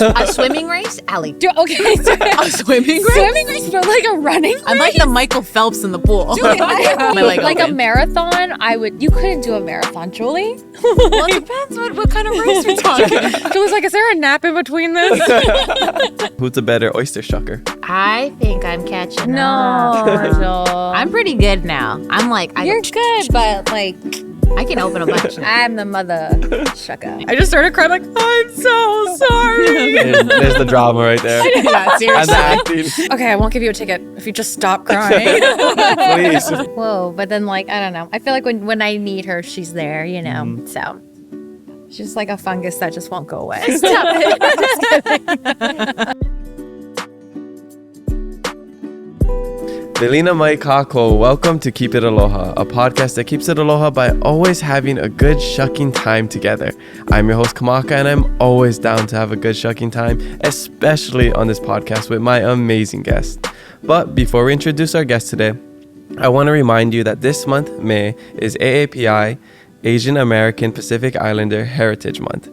A swimming race? Allie. Okay. A swimming race? Swimming race, but like a running race? I'm like the Michael Phelps in the pool. Julie, like okay. a marathon, you couldn't do a marathon, Julie. Well, it depends what kind of race we're talking. Julie's like, is there a nap in between this? Who's a better oyster shucker? I think I'm catching No, up. Joel. I'm pretty good now. I'm like, You're good, but like, I can open a bunch. I'm the mother shucker. I just started crying like, I'm so sorry. There's the drama right there. Yeah, And the seriously. acting. Okay, I won't give you a ticket if you just stop crying. Please. Whoa, but then like, I don't know. I feel like when I need her, she's there, you know. So she's just like a fungus that just won't go away. Stop it. Delina Mai Kako, welcome to Keep It Aloha, a podcast that keeps it aloha by always having a good shucking time together. I'm your host Kamaka, and I'm always down to have a good shucking time, especially on this podcast with my amazing guest. But before we introduce our guest today, I want to remind you that this month, May, is AAPI, Asian American Pacific Islander Heritage Month.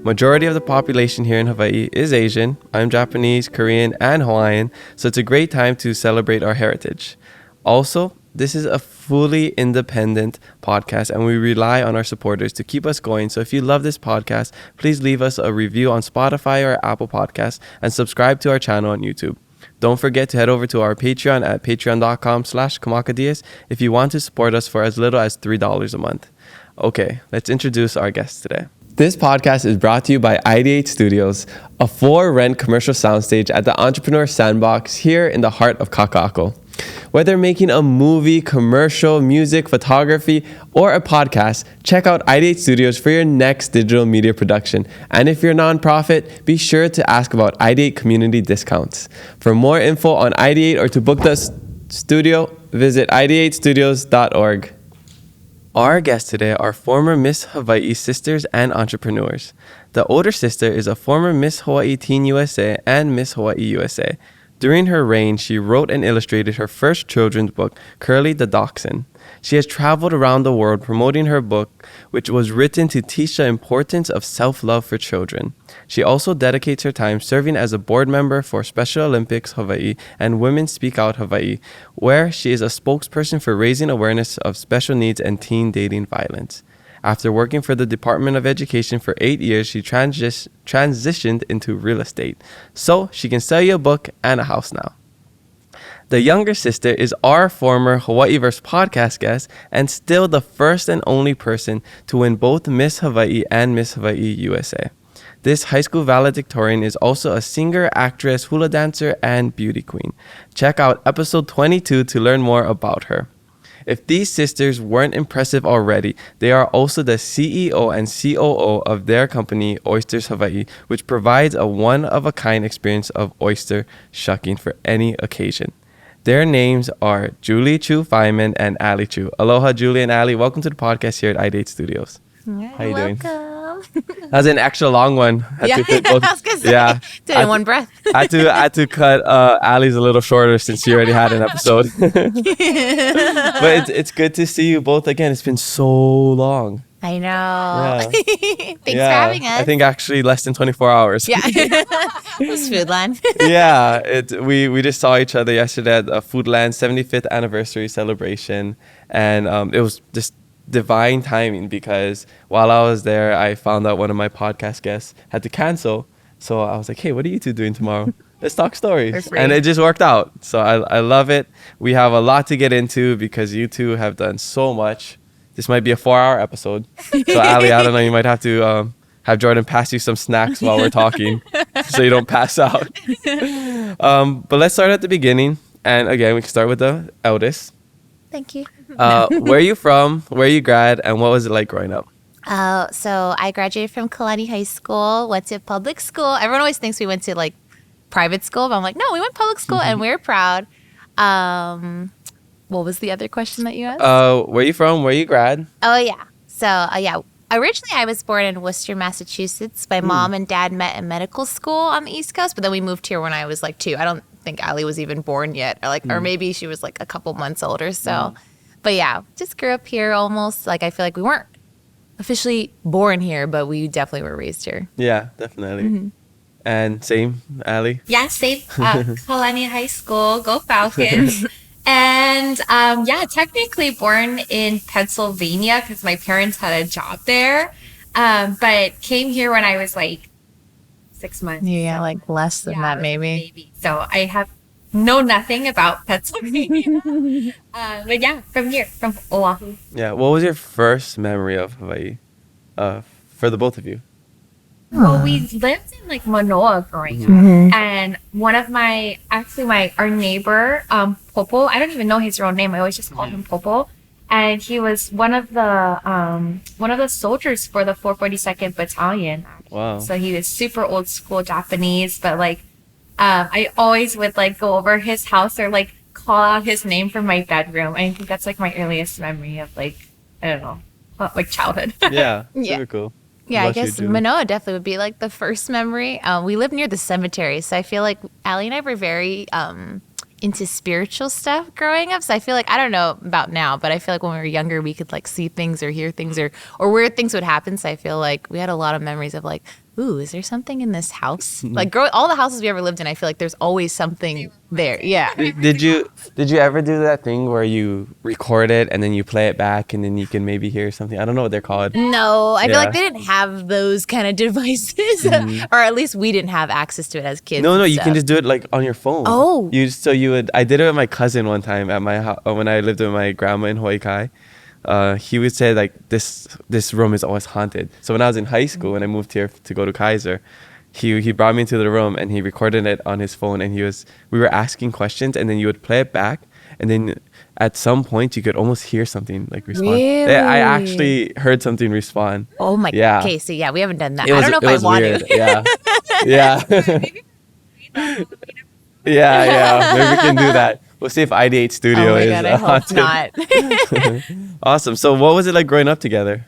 Majority of the population here in Hawaii is Asian. I'm Japanese, Korean, and Hawaiian, so it's a great time to celebrate our heritage. Also, this is a fully independent podcast, and we rely on our supporters to keep us going. So if you love this podcast, please leave us a review on Spotify or Apple Podcasts and subscribe to our channel on YouTube. Don't forget to head over to our Patreon at patreon.com/kamakadias if you want to support us for as little as $3 a month. Okay, let's introduce our guest today. This podcast is brought to you by Ideate Studios, a for-rent commercial soundstage at the Entrepreneur Sandbox here in the heart of Kaka'ako. Whether making a movie, commercial, music, photography, or a podcast, check out Ideate Studios for your next digital media production. And if you're a nonprofit, be sure to ask about Ideate community discounts. For more info on Ideate or to book the studio, visit ideatestudios.org. Our guests today are former Miss Hawai'i sisters and entrepreneurs. The older sister is a former Miss Hawai'i Teen USA and Miss Hawai'i USA. During her reign, she wrote and illustrated her first children's book, Curly the Doxin. She has traveled around the world promoting her book, which was written to teach the importance of self-love for children. She also dedicates her time serving as a board member for Special Olympics Hawaii and Women Speak Out Hawaii, where she is a spokesperson for raising awareness of special needs and teen dating violence. After working for the Department of Education for 8 years, she transitioned into real estate, so she can sell you a book and a house now. The younger sister is our former Hawaiiverse Podcast guest and still the first and only person to win both Miss Hawai'i and Miss Hawai'i USA. This high school valedictorian is also a singer, actress, hula dancer, and beauty queen. Check out episode 22 to learn more about her. If these sisters weren't impressive already, they are also the CEO and COO of their company, Oysters Hawai'i, which provides a one-of-a-kind experience of oyster shucking for any occasion. Their names are Julie Chu Fieman and Allie Chu. Aloha, Julie and Allie. Welcome to the podcast here at Ideate Studios. How you doing? Welcome. That was an extra long one. Yeah, I was gonna say. Yeah. Did it in one breath. I had to cut Allie's a little shorter since she already had an episode. But it's good to see you both again. It's been so long. I know. Yeah. Thanks for having us. I think actually less than 24 hours. Yeah. It was Foodland. Yeah. We just saw each other yesterday at a Foodland 75th anniversary celebration. And it was just divine timing because while I was there, I found out one of my podcast guests had to cancel. So I was like, hey, what are you two doing tomorrow? Let's talk stories. And it just worked out. So I love it. We have a lot to get into because you two have done so much. This might be a 4-hour episode. So Allie, I don't know, you might have to have Jordan pass you some snacks while we're talking so you don't pass out. But let's start at the beginning. And again, we can start with the eldest. Thank you. Where are you from? Where you grad? And what was it like growing up? So I graduated from Kalani High School, went to public school. Everyone always thinks we went to like private school, but I'm like, no, we went public school and we're proud. What was the other question that you asked? Where you from? Where you grad? Oh, yeah. So, originally I was born in Worcester, Massachusetts. My mom and dad met in medical school on the East Coast, but then we moved here when I was like 2. I don't think Allie was even born yet, or maybe she was like a couple months old or so. But yeah, just grew up here almost. Like I feel like we weren't officially born here, but we definitely were raised here. Yeah, definitely. And same, Allie? Yeah, same. Kalani High School, go Falcons. And technically born in Pennsylvania because my parents had a job there. But came here when I was like 6 months. Yeah, like less than that, maybe. So I know nothing about Pennsylvania. But yeah, from here, from Oahu. Yeah. What was your first memory of Hawaii for the both of you? Well, we lived in like Manoa growing up, and one of our neighbor, Popo. I don't even know his real name. I always just call him Popo, and he was one of the soldiers for the 442nd Battalion. Wow. So he was super old school Japanese, but like, I always would like go over his house or like call out his name from my bedroom. I think that's like my earliest memory of like, I don't know, like childhood. Yeah. Yeah. Super cool. Yeah, What I about you, guess Julie? Manoa definitely would be like the first memory. We live near the cemetery, so I feel like Allie and I were very into spiritual stuff growing up. So I feel like, I don't know about now, but I feel like when we were younger, we could like see things or hear things or weird things would happen. So I feel like we had a lot of memories of like, ooh, is there something in this house? Like all the houses we ever lived in, I feel like there's always something there. Yeah. Did you ever do that thing where you record it and then you play it back and then you can maybe hear something? I don't know what they're called. No, I feel Yeah. like they didn't have those kind of devices, or at least we didn't have access to it as kids. No, and you can stuff. just do it like on your phone. Oh. I did it with my cousin one time at my house when I lived with my grandma in Hawaii Kai. He would say like this room is always haunted. So when I was in high school and I moved here to go to Kaiser, he brought me into the room and he recorded it on his phone and we were asking questions and then you would play it back and then at some point you could almost hear something like respond. Really? I actually heard something respond. Oh my. Yeah. Okay, so yeah, we haven't done that. It was- I don't it know if was I want weird. to. Yeah. Yeah. Maybe we can do that. We'll see if ID8 Studio Oh my is God, I hope haunted. not. Awesome. So what was it like growing up together?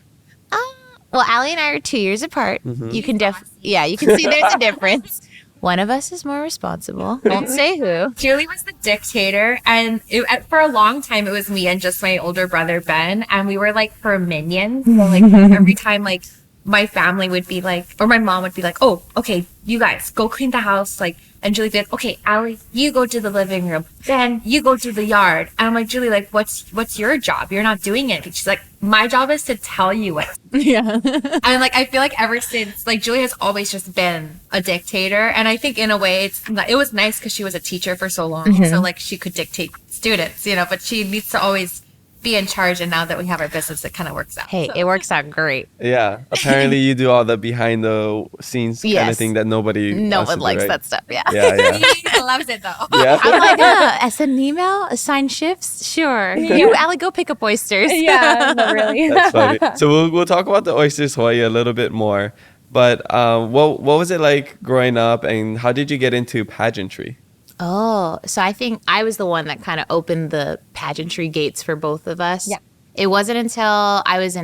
Well, Allie and I are 2 years apart. Mm-hmm. You can you can see there's a difference. One of us is more responsible. Won't say who. Julie was the dictator, and for a long time it was me and just my older brother Ben, and we were like her minions. So like every time like my family would be like, or my mom would be like, "Oh, okay, you guys go clean the house," like, and Julie would be like, "Okay, Allie, you go to the living room. Ben, you go to the yard." And I'm like, Julie, like, what's your job? You're not doing it. She's like, my job is to tell you what. Yeah. And like, I feel like ever since, like, Julie has always just been a dictator. And I think in a way it was nice because she was a teacher for so long. So like she could dictate students, but she needs to always be in charge. And now that we have our business, it kind of works out. Hey, it works out great. Yeah. Apparently you do all the behind the scenes kind of Yes. thing that nobody No wants one to do, likes right? that stuff. Yeah. Yeah. He loves it though. Yeah. I'm like, send an email, assign shifts. Sure. You, Allie, go pick up oysters. Yeah, no, really. That's funny. So we'll talk about the Oysters Hawaii a little bit more. But what was it like growing up and how did you get into pageantry? Oh, so I think I was the one that kind of opened the pageantry gates for both of us. Yeah. It wasn't until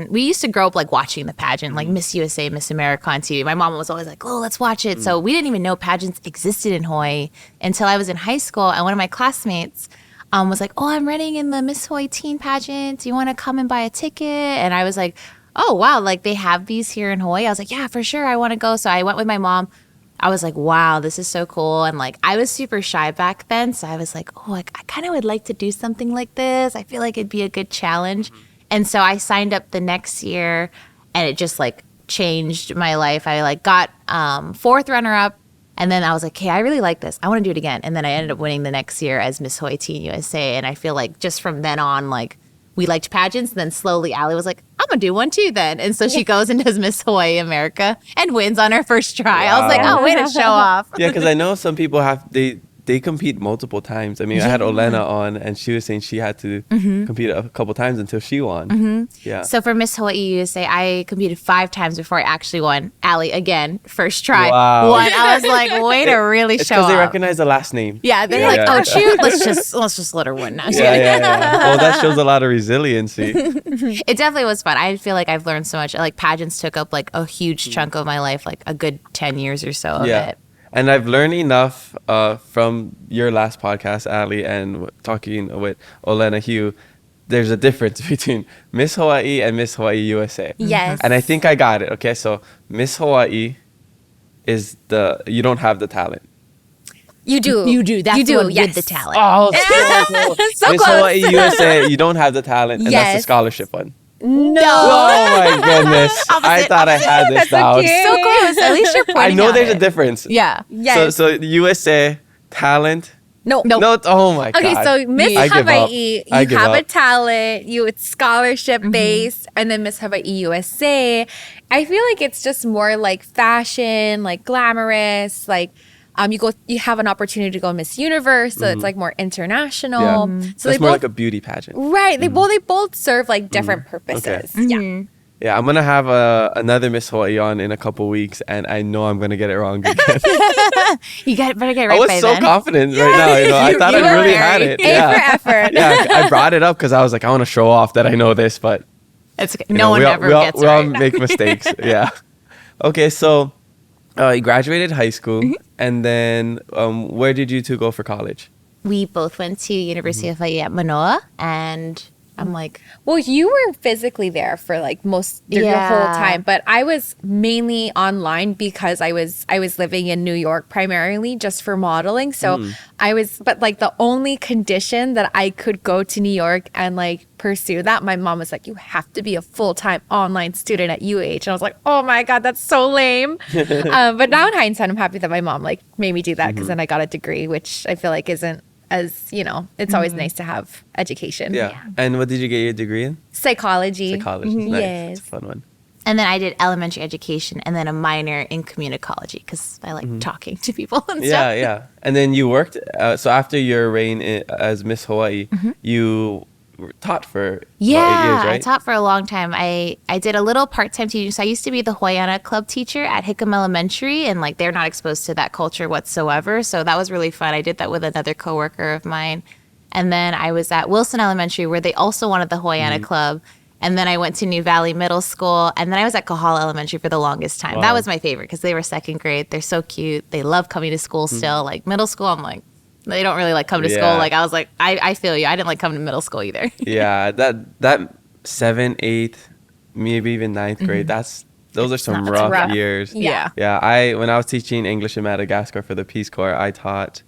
we used to grow up like watching the pageant, like Miss USA, Miss America on TV. My mom was always like, oh, let's watch it. So we didn't even know pageants existed in Hawaii until I was in high school. And one of my classmates was like, oh, I'm running in the Miss Hawaii teen pageant. Do you want to come and buy a ticket? And I was like, oh, wow, like they have these here in Hawaii. I was like, yeah, for sure. I want to go. So I went with my mom. I was like, wow, this is so cool. And like, I was super shy back then. So I was like, oh, I kind of would like to do something like this. I feel like it'd be a good challenge. And so I signed up the next year and it just like changed my life. I like got fourth runner up. And then I was like, hey, I really like this. I want to do it again. And then I ended up winning the next year as Miss Hawai'i Teen USA. And I feel like just from then on, like we liked pageants. And then slowly Allie was like, I'm going to do one too then. And so she goes and does Miss Hawaii America and wins on her first try. I was like, oh, way to show off. Yeah, because I know some people they compete multiple times. I mean, I had Olena on, and she was saying she had to compete a couple times until she won. Yeah. So for Miss Hawai'i USA, I competed 5 times before I actually won. Allie, again, first try. Wow. Won. I was like, way to really It's show because they off. recognize the last name. Yeah, they're Yeah, like, yeah. oh, Chu, let's just let her win now. Yeah. Well, that shows a lot of resiliency. It definitely was fun. I feel like I've learned so much. Like pageants took up like a huge chunk of my life, like a good 10 years or so of it. And I've learned enough from your last podcast, Allie, and talking with Olena Hugh. There's a difference between Miss Hawai'i and Miss Hawai'i USA. Yes. And I think I got it. Okay, so Miss Hawai'i is you don't have the talent. You do. You do. That's you do. the one Yes. with the talent. Oh, so So Miss close. Hawai'i USA, you don't have the talent, and that's the Yes. scholarship one. No. Oh my goodness! I thought I had this down. okay. So close. At least you're pointing I know out there's a it. difference. Yeah. Yes. So USA talent. no. No. Oh my god. Okay, so Miss I give up. Hawaii, I you give have a up. talent, it's scholarship based, and then Miss Hawai'i USA, I feel like it's just more like fashion, like glamorous, like you have an opportunity to go Miss Universe, so it's like more international. Yeah. So That's they more both like a beauty pageant. right, they both serve like different purposes. Yeah. Yeah, I'm gonna have another Miss Hawaii on in a couple weeks, and I know I'm gonna get it wrong again. You better get it I right was by so then. confident right now. You know, I thought you I were really very- had it. A Yeah. for effort. Yeah, I brought it up because I was like, I want to show off that I know this, but It's okay. you No know, one we all- ever we all, gets we all right. make mistakes. Yeah. Okay, so you graduated high school, and then where did you two go for college? We both went to University of Hawaii at Manoa, and I'm like, Well, you were physically there for like your whole Yeah. time, but I was mainly online because I was living in New York primarily just for modeling. So but like the only condition that I could go to New York and like pursue that, my mom was like, you have to be a full-time online student at UH. And I was like, oh my God, that's so lame. But now in hindsight, I'm happy that my mom like made me do that because then I got a degree, which I feel like isn't as, it's always nice to have education. Yeah. And what did you get your degree in? Psychology. Psychology. Nice. Yes. It's a fun one. and then I did elementary education, and then a minor in communicology because I like talking to people and Yeah, stuff. yeah. And then you worked. So after your reign as Miss Hawaii, you taught for about 8 Yeah, years, I right? taught for a long time. I did a little part-time teaching. So I used to be the Hawaiiana club teacher at Hickam Elementary, and like they're not exposed to that culture whatsoever. So that was really fun. I did that with another coworker of mine. And then I was at Wilson Elementary where they also wanted the Hawaiiana club. And then I went to New Valley Middle School, and then I was at Kahala Elementary for the longest time. That Wow. was my favorite because they were second grade. They're so cute. They love coming to school still. Like middle school, I'm like, they don't really like come to Yeah. school. Like I was like, I feel you. I didn't like coming to middle school either. Yeah, that 7th, 8th, maybe even 9th grade. Those are some That's rough, rough. years. Yeah. Yeah, when I was teaching English in Madagascar for the Peace Corps, I taught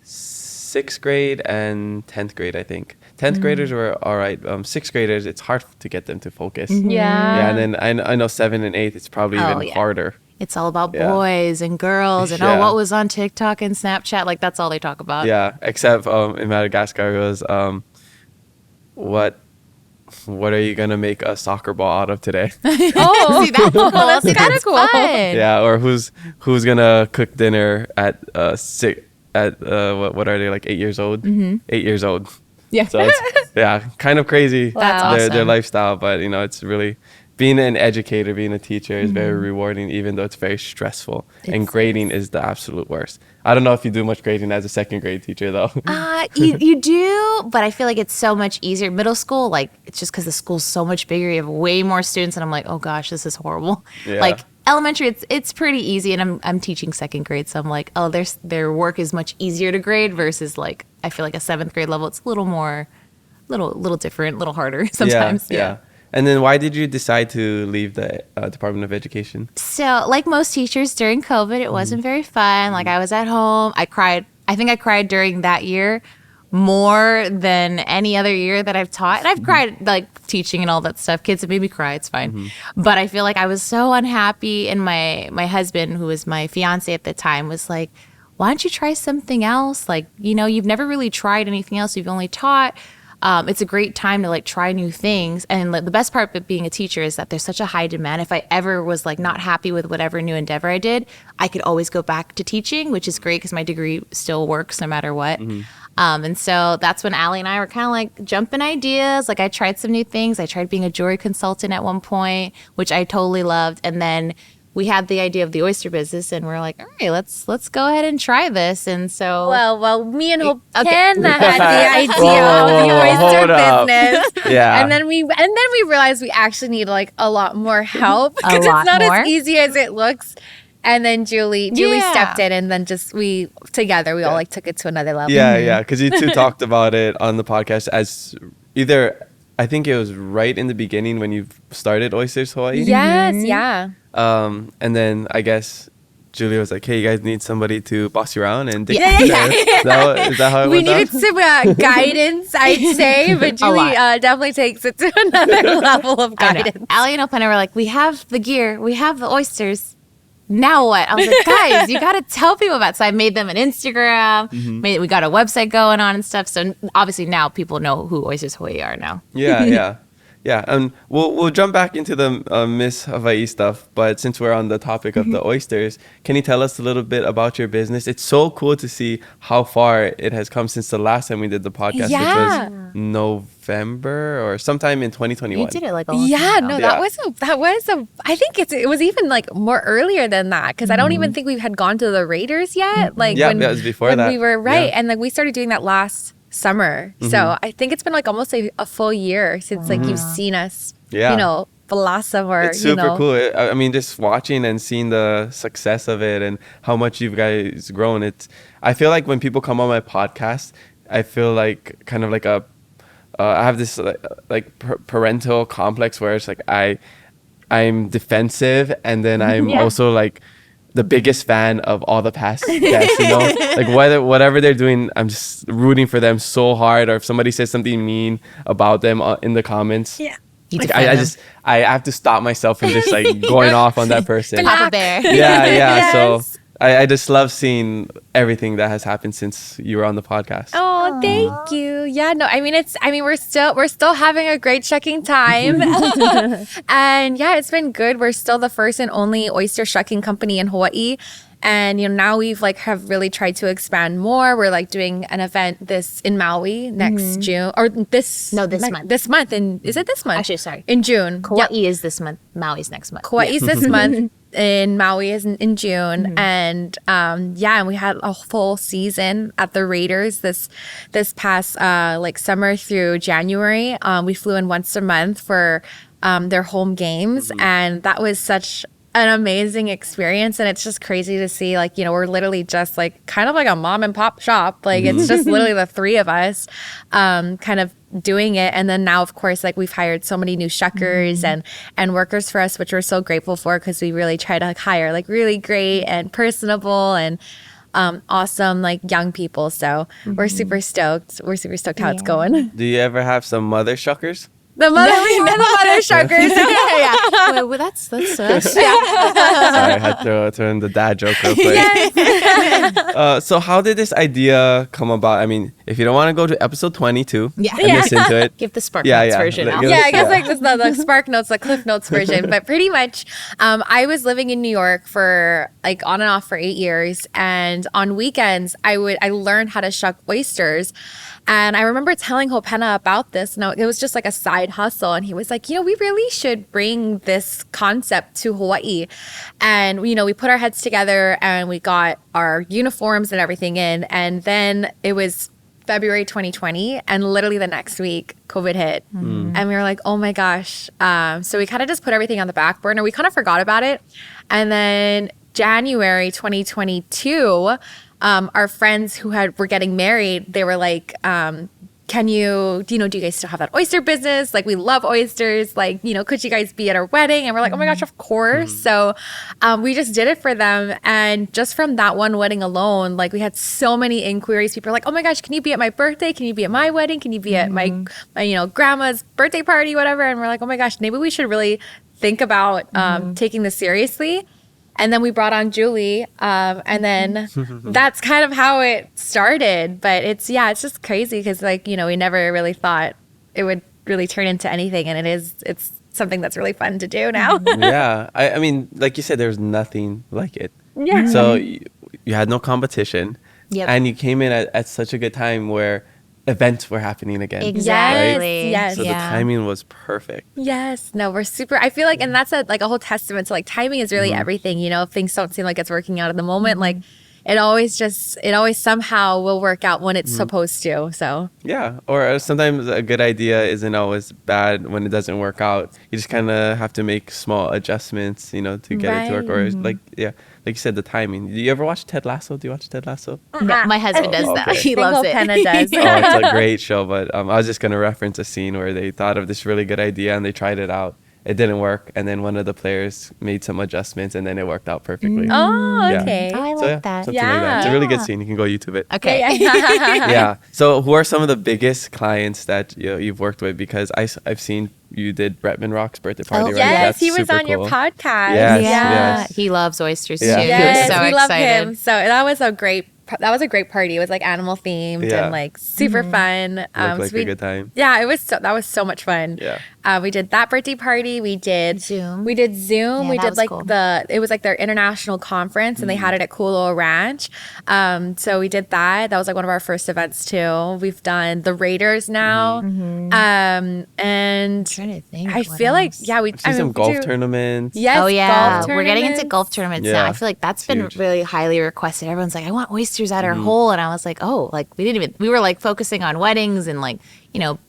6th grade and 10th grade, I think. 10th graders were all right. 6th graders, it's hard to get them to focus. Yeah, and then I know 7th and 8th, it's probably Oh, even yeah. harder. It's all about Yeah. boys and girls and Yeah. what was on TikTok and Snapchat. Like that's all they talk about. Yeah, except in Madagascar it was what are you gonna make a soccer ball out of today? Oh, See, that's cool. That's kinda kind of cool. fun. Yeah, or who's gonna cook dinner at what are they, like 8 years old? 8 years old. Yeah. So it's kind of crazy. That's their awesome. lifestyle, but it's really being an educator, being a teacher is very rewarding, even though it's very stressful. And grading is the absolute worst. I don't know if you do much grading as a second grade teacher though. You do, but I feel like it's so much easier. Middle school, like it's just because the school's so much bigger. You have way more students, and I'm like, oh gosh, this is horrible. Yeah. Like elementary, it's pretty easy, and I'm teaching second grade, so I'm like, oh, their work is much easier to grade versus like I feel like a 7th grade level. It's a little more, little different, a little harder sometimes. Yeah. And then why did you decide to leave the Department of Education? So, like most teachers during COVID, it wasn't very fun. Like, I was at home. I cried. I think I cried during that year more than any other year that I've taught. And I've cried, like, teaching and all that stuff. Kids have made me cry. It's fine. But I feel like I was so unhappy. And my husband, who was my fiance at the time, was like, why don't you try something else? Like, you've never really tried anything else. You've only taught. It's a great time to like try new things. And like, the best part of being a teacher is that there's such a high demand. If I ever was like not happy with whatever new endeavor I did, I could always go back to teaching, which is great because my degree still works no matter what. And so that's when Allie and I were kind of like jumping ideas. Like I tried some new things. I tried being a jewelry consultant at one point, which I totally loved. And then we had the idea of the oyster business, and we're like, all right, let's go ahead and try this. And so Well, me and Hope Okay. had the idea Whoa, of the whoa, oyster hold up. business. Yeah. And then we realized we actually need like a lot more help because lot it's not more. as easy as it looks. And then Julie Yeah. stepped in, and then we all like took it to another level. Yeah, because you two talked about it on the podcast as either, I think it was right in the beginning when you started Oysters Hawaii. Yes, yeah. And then I guess Julia was like, hey, you guys need somebody to boss you around and dig Yeah. Is that how it We went down? needed some guidance, I'd say, but Julie definitely takes it to another level of I know. guidance. Allie and Opena were like, we have the gear, we have the oysters. Now what? I was like, guys, you got to tell people about it. So I made them an Instagram. We got a website going on and stuff. So obviously now people know who Oysters Hawaii are now. Yeah, and we'll jump back into the Miss Hawai'i stuff. But since we're on the topic of the oysters, can you tell us a little bit about your business? It's so cool to see how far it has come since the last time we did the podcast, Yeah. which was November or sometime in 2021. You did it like a long Yeah, time no, ago. that was a. I think it was even like more earlier than that because I don't even think we had gone to the Raiders yet. Like Yeah, that was before when that. we were right, Yeah. and like we started doing that last summer. So I think it's been like almost a full year since like you've seen us. Yeah. You know, blossom or It's super you know. cool. I mean, just watching and seeing the success of it and how much you guys grown. I feel like when people come on my podcast, I feel like kind of like I have this parental complex where it's like I'm defensive and then I'm also like the biggest fan of all the past guests, you know, like whatever they're doing, I'm just rooting for them so hard. Or if somebody says something mean about them in the comments, Yeah. You like, defend them. I have to stop myself from just like going off on that person. Papa Bear. Yeah. So I just love seeing everything that has happened since you were on the podcast. Oh, thank you. Yeah, no, I mean we're still having a great shucking time. And yeah, it's been good. We're still the first and only oyster shucking company in Hawaii. And you know, now we've like have really tried to expand more. We're like doing an event in Maui next June or this month. This month is it this month? Actually, sorry. In June. Kauai is this month. Maui's next month. Kauai's this month. In Maui is in June, and and we had a full season at the Raiders this past like summer through January. We flew in once a month for their home games, and that was such an amazing experience. And it's just crazy to see, like, you know, we're literally just like kind of like a mom and pop shop. Like it's just literally the three of us kind of doing it. And then now, of course, like we've hired so many new shuckers and workers for us, which we're so grateful for because we really try to like, hire like really great and personable and awesome like young people. So we're super stoked. We're super stoked how it's going. Do you ever have some mother shuckers? The mother shuckers. Yeah. Well, that's us. Sorry, I had to throw in the dad joke real quick. So how did this idea come about? I mean, if you don't want to go to episode 22 and listen to it. Give the Spark Notes version out. Yeah, I guess like this is the Spark Notes, the Cliff Notes version. But pretty much, I was living in New York for like on and off for 8 years. And on weekends, I learned how to shuck oysters. And I remember telling Hopena about this. And it was just like a side hustle. And he was like, you know, we really should bring this concept to Hawaii. And, you know, we put our heads together and we got our uniforms and everything in. And then it was February 2020. And literally the next week, COVID hit. And we were like, oh my gosh. So we kind of just put everything on the back burner. We kind of forgot about it. And then January 2022, our friends who were getting married, they were like, do you guys still have that oyster business? Like, we love oysters. Like, you know, could you guys be at our wedding? And we're like, oh my gosh, of course. So we just did it for them. And just from that one wedding alone, like we had so many inquiries. People are like, oh my gosh, can you be at my birthday? Can you be at my wedding? Can you be at my grandma's birthday party, whatever? And we're like, oh my gosh, maybe we should really think about taking this seriously. And then we brought on Julie, and then that's kind of how it started. But it's just crazy because, like, you know, we never really thought it would really turn into anything. And it's something that's really fun to do now. Yeah. I mean, like you said, there's nothing like it. Yeah. So you had no competition. Yep. And you came in at such a good time where events were happening again. Exactly. Yes. So the timing was perfect. Yes. No, we're super. I feel like, and that's a whole testament to like timing is really everything. You know, if things don't seem like it's working out at the moment, like it always somehow will work out when it's supposed to. So Yeah. Or sometimes a good idea isn't always bad when it doesn't work out. You just kind of have to make small adjustments, you know, to get it to work. Or like you said, the timing. Do you ever watch Ted Lasso? Do you watch Ted Lasso? No, my husband does that. okay. He loves it. Penna does. Oh, it's a great show. But I was just going to reference a scene where they thought of this really good idea and they tried it out. it didn't work, and then one of the players made some adjustments, and then it worked out perfectly. Oh, Yeah. okay. Oh, I like So yeah, that. something like that. It's a really good Yeah. scene. You can go YouTube it. Okay. Yeah. So who are some of the biggest clients that you've worked with? Because I've seen you did Bretman Rock's birthday party, right? Yes, That's he was super on your cool. podcast. Yes, Yeah. yes. He loves oysters Yeah. too. Yes, He was so we love excited. him. So that was a great party. It was like animal themed Yeah. and like super fun. Looked So like a good time. Yeah, that was so much fun. Yeah. We did that birthday party. We did Zoom. We did Zoom. Yeah, we that did was like cool. it was like their international conference, and they had it at Kualoa Ranch. So we did that. That was like one of our first events too. We've done the Raiders now, and I'm trying to think. I what feel like else. I've seen some golf tournaments. Yes. Oh yeah, golf we're getting into tournaments. golf tournaments Yeah. now. I feel like that's been Huge. really highly requested. Everyone's like, I want oysters at our hole, and I was like, oh, like we were like focusing on weddings and like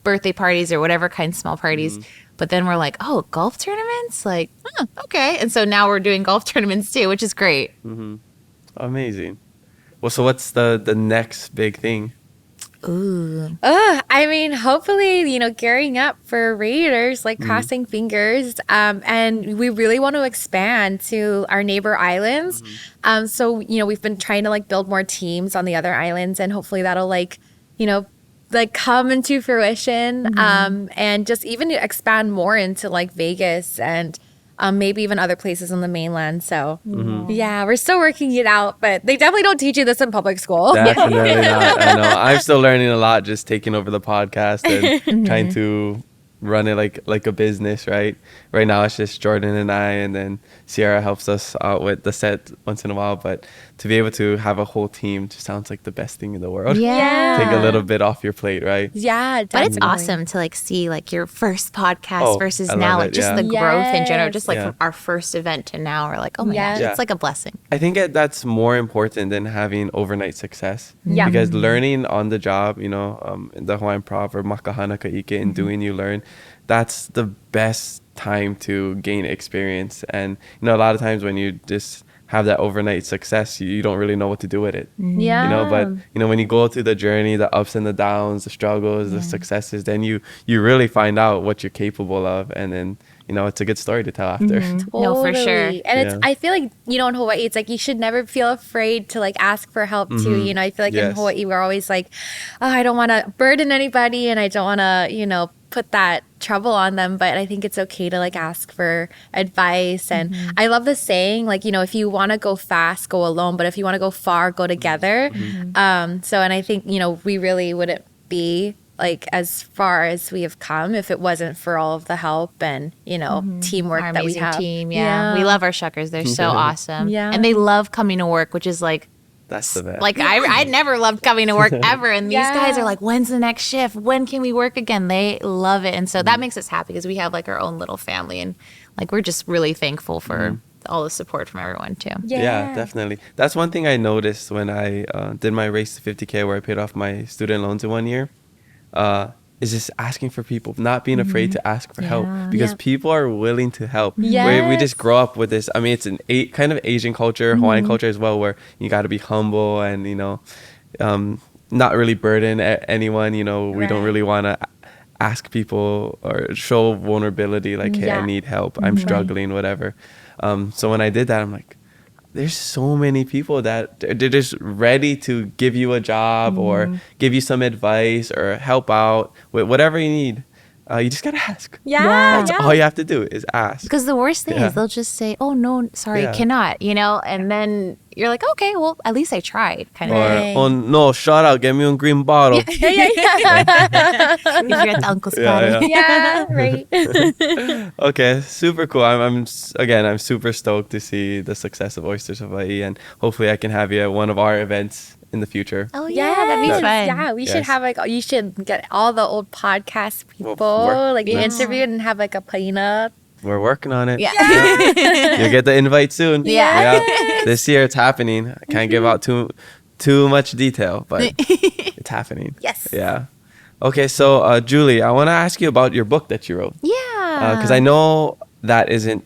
birthday parties or whatever kind of small parties. But then we're like, oh, golf tournaments, like okay, and so now we're doing golf tournaments too, which is great. Amazing. Well, so what's the next big thing? Ooh, I mean, hopefully, gearing up for Raiders, like crossing fingers. And we really want to expand to our neighbor islands. So, we've been trying to like build more teams on the other islands, and hopefully that'll like come into fruition. And just even to expand more into like Vegas and maybe even other places on the mainland. So yeah, we're still working it out, but they definitely don't teach you this in public school. Definitely not. I know. I'm still learning a lot just taking over the podcast and trying to run it like a business, right? Right now it's just Jordan and I, and then Sierra helps us out with the set once in a while. But to be able to have a whole team just sounds like the best thing in the world. yeah. Take a little bit off your plate, right? Yeah, But it's definitely. awesome to like see like your first podcast Oh, versus I now, love like it, just yeah. the growth in general, Yes. just like Yeah. from our first event to now, we're like, oh my Yes. gosh, Yeah. it's like a blessing. I think that's more important than having overnight success. Yeah. Because learning on the job, in the Hawaiian proverb, makahana ka'ike, in doing you learn, that's the best time to gain experience. And, a lot of times when you just have that overnight success, you don't really know what to do with it. Yeah. But when you go through the journey, the ups and the downs, the struggles, the successes, then you really find out what you're capable of, and then it's a good story to tell after. No, for sure. Totally. And Yeah. I feel like, in Hawaii, it's like you should never feel afraid to like ask for help too. I feel like in Yes. Hawaii, we're always like, oh, I don't want to burden anybody, and I don't want to, put that trouble on them. But I think it's okay to like ask for advice. And I love the saying, like, if you want to go fast, go alone. But if you want to go far, go together. And I think, we really wouldn't be like as far as we have come if it wasn't for all of the help and teamwork Our that we amazing have. team, yeah. We love our shuckers. They're so awesome. Yeah. And they love coming to work, which is like That's the best. like I never loved coming to work ever, and these Yeah. guys are like, when's the next shift? When can we work again? They love it, and so that makes us happy because we have like our own little family, and like we're just really thankful for all the support from everyone too. Yeah, definitely. That's one thing I noticed when I did my race to 50K, where I paid off my student loans in 1 year. Is just asking for people, not being afraid to ask for help, because people are willing to help. We just Yes. grow up with this. I mean, it's an kind of Asian culture, Hawaiian culture as well, where you got to be humble and not really burden anyone. We don't really want to ask people or show vulnerability, like, hey, I need help, I'm struggling, whatever. So when I did that, I'm like, there's so many people that they're just ready to give you a job or give you some advice or help out with whatever you need. You just gotta ask. Yeah. That's all you have to do is ask. Because the worst thing Yeah. is they'll just say, "Oh no, sorry, Yeah. cannot," and then you're like, "Okay, well, at least I tried." Kind of. Or, Right. oh no, shout out, get me a green bottle. If you're at the uncle's party. Yeah, Yeah, right. Okay, super cool. I'm super stoked to see the success of Oysters Hawaii, and hopefully I can have you at one of our events in the future. Oh yeah, that'd be Yes. fun. Yeah, we should Yes. have like you should get all the old podcast people work- like interviewed and have like a paina. We're working on it. Yeah. You'll get the invite soon. Yeah. This year it's happening. I can't give out too much detail, but it's happening. Yes. Yeah. Okay, so Julie, I want to ask you about your book that you wrote, Yeah. because I know that isn't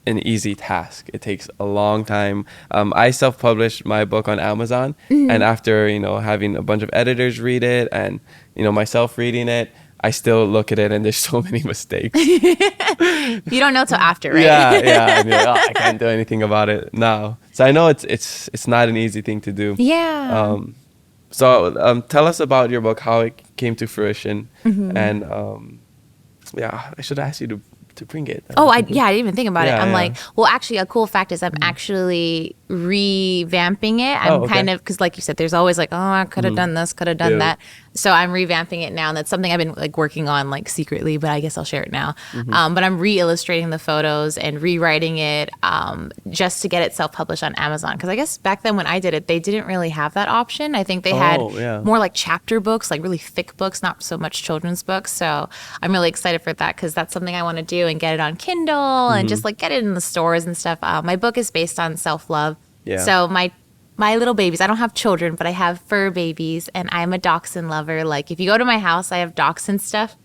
an easy task. It takes a long time. I self-published my book on Amazon, and after having a bunch of editors read it and myself reading it, I still look at it and there's so many mistakes. You don't know till after, right? Yeah. And you're like, oh, I can't do anything about it now. So I know it's not an easy thing to do. Yeah. So tell us about your book, how it came to fruition, and I should ask you to bring it. I didn't even think about it. I'm Yeah. like, well, actually, a cool fact is I'm actually revamping it. I'm kind of, because like you said, there's always like, oh, I could have done this, could have done that. So I'm revamping it now, and that's something I've been like working on like secretly, but I guess I'll share it now. But I'm re-illustrating the photos and rewriting it just to get it self-published on Amazon. Because I guess back then when I did it, they didn't really have that option. I think they had more like chapter books, like really thick books, not so much children's books. So I'm really excited for that because that's something I want to do and get it on Kindle and just like get it in the stores and stuff. My book is based on self-love. Yeah. So my little babies, I don't have children, but I have fur babies, and I'm a Doxin lover. Like, if you go to my house, I have Doxin stuff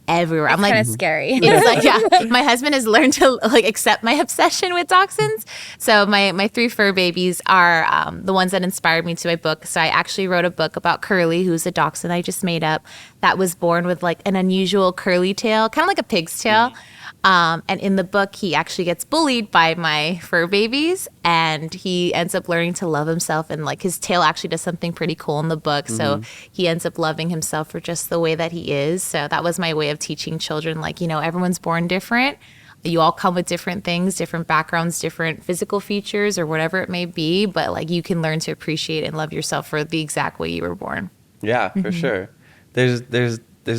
everywhere. I'm like, kind of scary. It's like, my husband has learned to like accept my obsession with Doxins. So my 3 fur babies are the ones that inspired me to my book. So I actually wrote a book about Curly, who's a Doxin I just made up, that was born with like an unusual curly tail, kind of like a pig's tail. And in the book, he actually gets bullied by my fur babies, and he ends up learning to love himself, and like his tail actually does something pretty cool in the book. So he ends up loving himself for just the way that he is. So that was my way of teaching children, like, everyone's born different. You all come with different things, different backgrounds, different physical features, or whatever it may be. But like, you can learn to appreciate and love yourself for the exact way you were born. Yeah, for sure. There's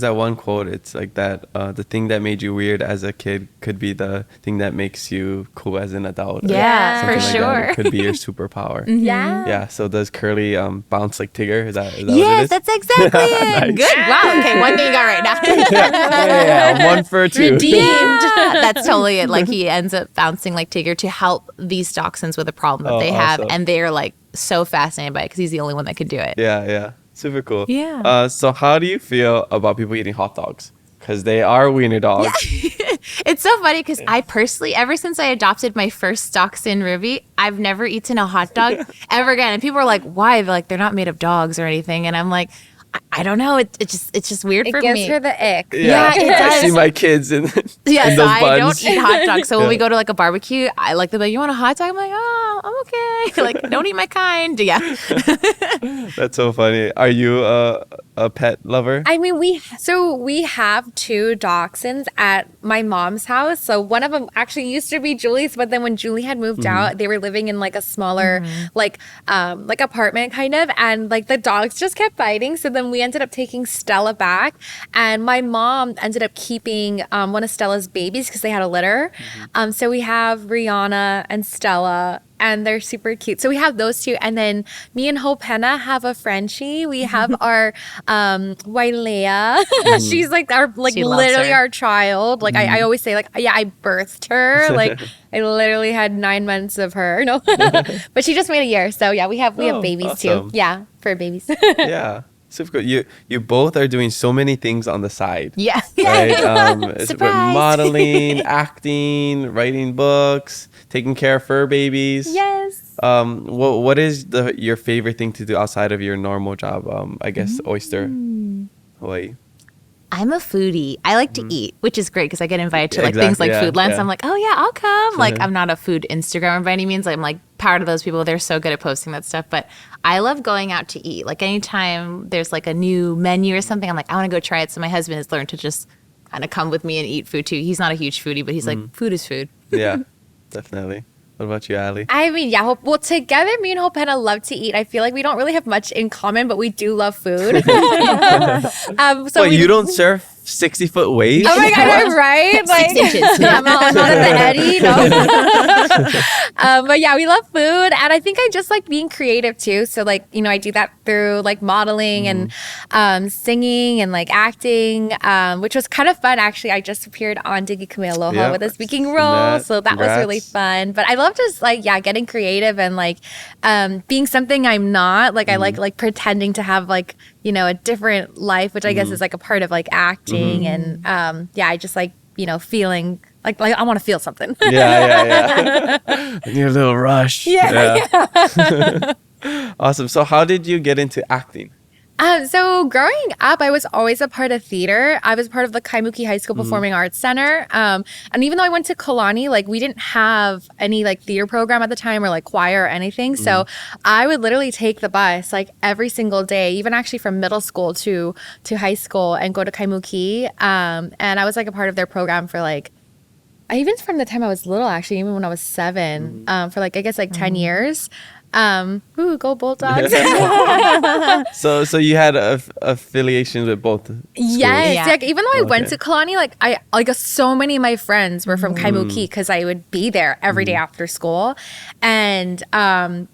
that one quote. It's like that the thing that made you weird as a kid could be the thing that makes you cool as an adult. Yeah, for like sure. That. It could be your superpower. Yeah. Yeah. So does Curly bounce like Tigger? Is that what it Yes, is? that's exactly it. Nice. Good. Wow. Okay, one thing you got right now. yeah. 1 for 2. Yeah, that's totally it. Like, he ends up bouncing like Tigger to help these Doxins with a problem that they have, awesome. and they're like so fascinated by it because he's the only one that could do it. Yeah. Super cool. Yeah. So how do you feel about people eating hot dogs? Because they are wiener dogs. It's so funny because I personally, ever since I adopted my first Doxin Ruby, I've never eaten a hot dog ever again. And people are like, why? They're like, they're not made of dogs or anything. And I'm like, I don't know. It's just weird for me. It gives her the ick. Yeah, it does. I see my kids in, Yeah, in so those I buns. don't eat hot dogs. So when we go to like a barbecue, I like, they're like, you want a hot dog? I'm like, oh, I'm okay. Like, don't eat my kind. Yeah. That's so funny. Are you a pet lover? I mean, we have 2 Doxins at my mom's house. So one of them actually used to be Julie's, but then when Julie had moved out, they were living in like a smaller like apartment kind of, and like the dogs just kept biting. So then we ended up taking Stella back, and my mom ended up keeping one of Stella's babies because they had a litter. So we have Rihanna and Stella, and they're super cute. So we have those 2. And then me and Hopena have a Frenchie. We have our Wailea. She's like our She loves literally her. our child. Like I always say, like, yeah, I birthed her. Like I literally had 9 months of her. No. But she just made a year. So yeah, we have babies awesome. too. Yeah, fur babies. Yeah. Super cool. You both are doing so many things on the side. Yeah. Right? Surprise. Modeling, acting, writing books, taking care of fur babies. Yes. What is your favorite thing to do outside of your normal job? I guess Oyster Hawaii. I'm a foodie. I like to eat, which is great because I get invited to like things Exactly, like yeah, Food Land. yeah. So I'm like, oh yeah, I'll come. Like, I'm not a food Instagrammer by any means. I'm like part of those people. They're so good at posting that stuff. But I love going out to eat. Like, anytime there's like a new menu or something, I'm like, I want to go try it. So my husband has learned to just kind of come with me and eat food too. He's not a huge foodie, but he's like, food is food. Yeah, definitely. What about you, Allie? I mean, yeah. Well, together, me and Hopena love to eat. I feel like we don't really have much in common, but we do love food. So You don't surf 60-foot waves? Oh my god, right? Like 6 inches. I'm not at the Eddie, no. But yeah, we love food, and I think I just like being creative too. So like, I do that through like modeling and singing and like acting, which was kind of fun actually. I just appeared on Diggy Kame Aloha Yeah. with a speaking role, so that was really Congrats. fun. But I love just like getting creative and like being something I'm not. Like I like pretending to have like a different life, which I guess is like a part of like acting. And I just like feeling like I want to feel something. Yeah. I need a little rush. Yeah. Awesome. So how did you get into acting? So growing up, I was always a part of theater. I was part of the Kaimuki High School Performing Arts Center. And even though I went to Kalani, like we didn't have any like theater program at the time or like choir or anything. So I would literally take the bus like every single day, even actually from middle school to high school, and go to Kaimuki. And I was like a part of their program for like, even from the time I was little, actually, even when I was 7, for like, I guess like 10 years. Go Bulldogs. So you had affiliations with both schools? Yes. Yeah. Like, even though I went to Kalani, like so many of my friends were from Kaimuki because I would be there every day after school. And I'm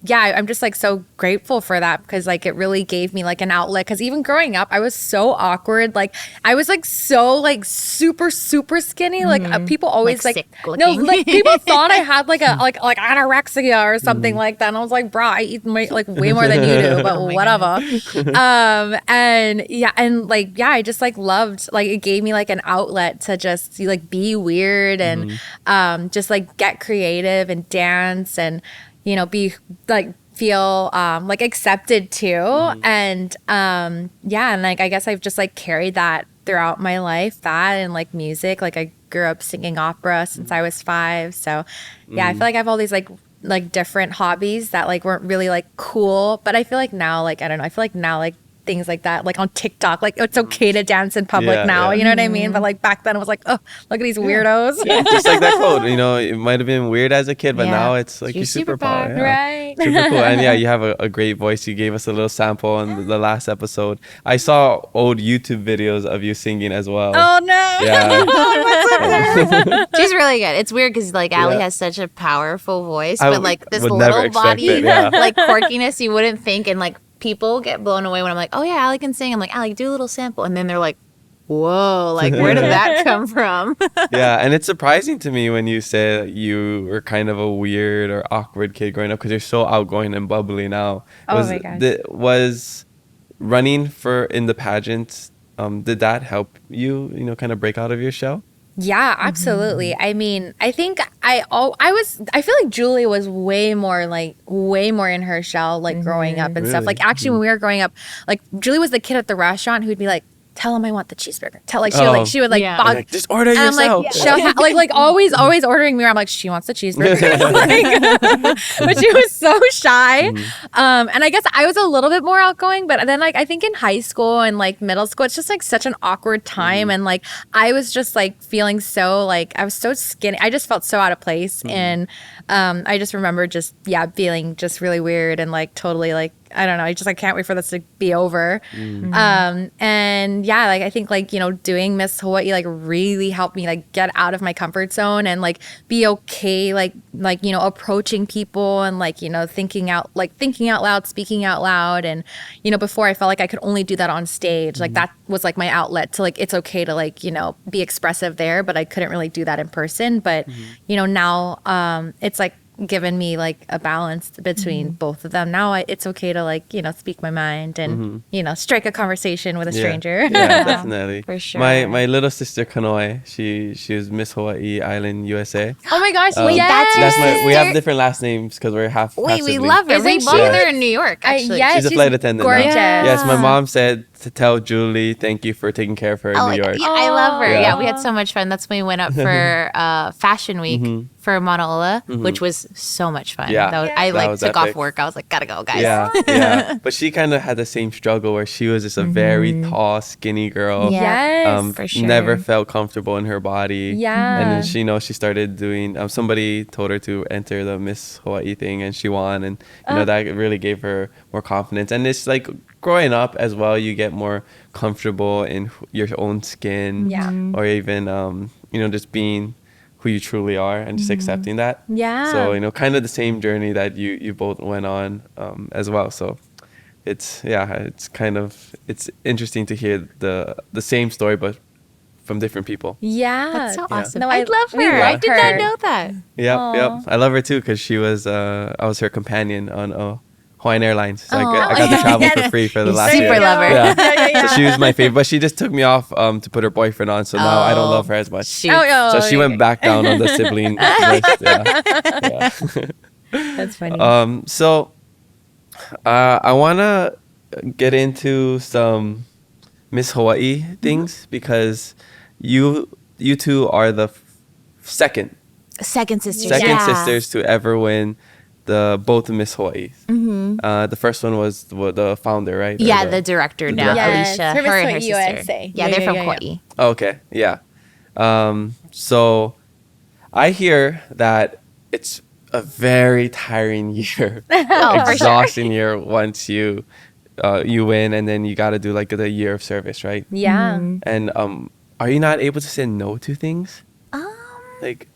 just like so grateful for that, because like it really gave me like an outlet. Because even growing up, I was so awkward. Like I was like so like super skinny. Like people always like people thought I had like a like anorexia or something like that. And I was like, bro, I eat like way more than you do, but whatever. I just like loved, like it gave me like an outlet to just like be weird and just like get creative and dance and, you know, be like feel like accepted too. And and like I guess I've just like carried that throughout my life, that and like music. Like I grew up singing opera since I was 5. So I feel like I have all these like different hobbies that like weren't really like cool, but I feel like now, like I don't know, I feel like now like things like that, like on TikTok, like it's okay to dance in public now, you know what I mean? But like back then it was like, oh, look at these weirdos. Just like that quote, you know, it might have been weird as a kid, but now it's like your superpower. Right. Super cool. And you have a great voice. You gave us a little sample on the last episode. I saw old YouTube videos of you singing as well. Oh no. Yeah. She's really good. It's weird because like Allie has such a powerful voice, I but like this would never little expect body, it, yeah. like quirkiness, you wouldn't think. And like people get blown away when I'm like, oh yeah, Allie can sing. I'm like, Allie, do a little sample, and then they're like, whoa, like where did that come from? Yeah, and it's surprising to me when you say that you were kind of a weird or awkward kid growing up, because you're so outgoing and bubbly now. My gosh. Was running in the pageants, did that help you, you know, kind of break out of your shell? Yeah, absolutely. I mean, I think I feel like Julie was way more in her shell, like growing up and stuff. Like actually when we were growing up, like Julie was the kid at the restaurant who'd be like, tell him I want the cheeseburger. She would Like, just order and yourself. I'm like, always ordering me. I'm like, she wants the cheeseburger. But she was so shy. And I guess I was a little bit more outgoing, but then like I think in high school and like middle school, it's just like such an awkward time. And like I was just like feeling so like I was so skinny. I just felt so out of place. And I just remember just feeling just really weird and like totally like I don't know. I can't wait for this to be over. And like I think like, you know, doing Miss Hawai'i like really helped me like get out of my comfort zone and like be okay, like, you know, approaching people and like, you know, thinking out loud, speaking out loud. And, you know, before I felt like I could only do that on stage. Like that was like my outlet to like, it's okay to like, you know, be expressive there, but I couldn't really do that in person. But, you know, now it's like, given me like a balance between both of them. Now it's okay to like, you know, speak my mind and, you know, strike a conversation with a stranger. Yeah, definitely. For sure. My little sister Kanoe, she was Miss Hawai'i USA. Oh my gosh, Wait, that's your We have sister? different last names because we're half Wait, we siblings. love her. We Isn't love she? her in New York, actually. yes, She's a flight attendant gorgeous. now. Yes, my mom said to tell Julie, thank you for taking care of her in New York. Yeah, I love her. Yeah. Yeah, we had so much fun. That's when we went up for Fashion Week for Mauna Ola, which was so much fun. Yeah. I That like was took epic. off work. I was like, gotta go, guys. Yeah. But she kind of had the same struggle where she was just a very tall, skinny girl. Yes, for sure. Never felt comfortable in her body. Yeah. And then she, you know, she started doing, somebody told her to enter the Miss Hawai'i thing and she won. And, you know, that really gave her more confidence. And it's like growing up as well, you get more comfortable in your own skin. Yeah. Or even, you know, just being who you truly are and just accepting that. Yeah. So, you know, kind of the same journey that you both went on as well. So it's it's interesting to hear the same story, but from different people. Yeah. That's so awesome. No, I love we her. love I did her. not know that. Yep. I love her too because she was, I was her companion on Hawaiian Airlines. So I got to travel for free for the last super year. lover. Yeah. So she was my favorite, but she just took me off to put her boyfriend on. So now I don't love her as much. Shoot. So she went back down on the sibling list. Yeah. That's funny. So I want to get into some Miss Hawai'i things because you two are the second sisters. sisters to ever win both Miss Hawai'i. The first one was the founder, right? Yeah, Or the director now, Yes, Alicia. her Miss Her and her Hawai'i sister. USA. Yeah, they're from Hawaii. Oh, okay, yeah. So I hear that it's a very tiring year, exhausting year once you win, and then you got to do like the year of service, right? Yeah. And are you not able to say no to things? Like,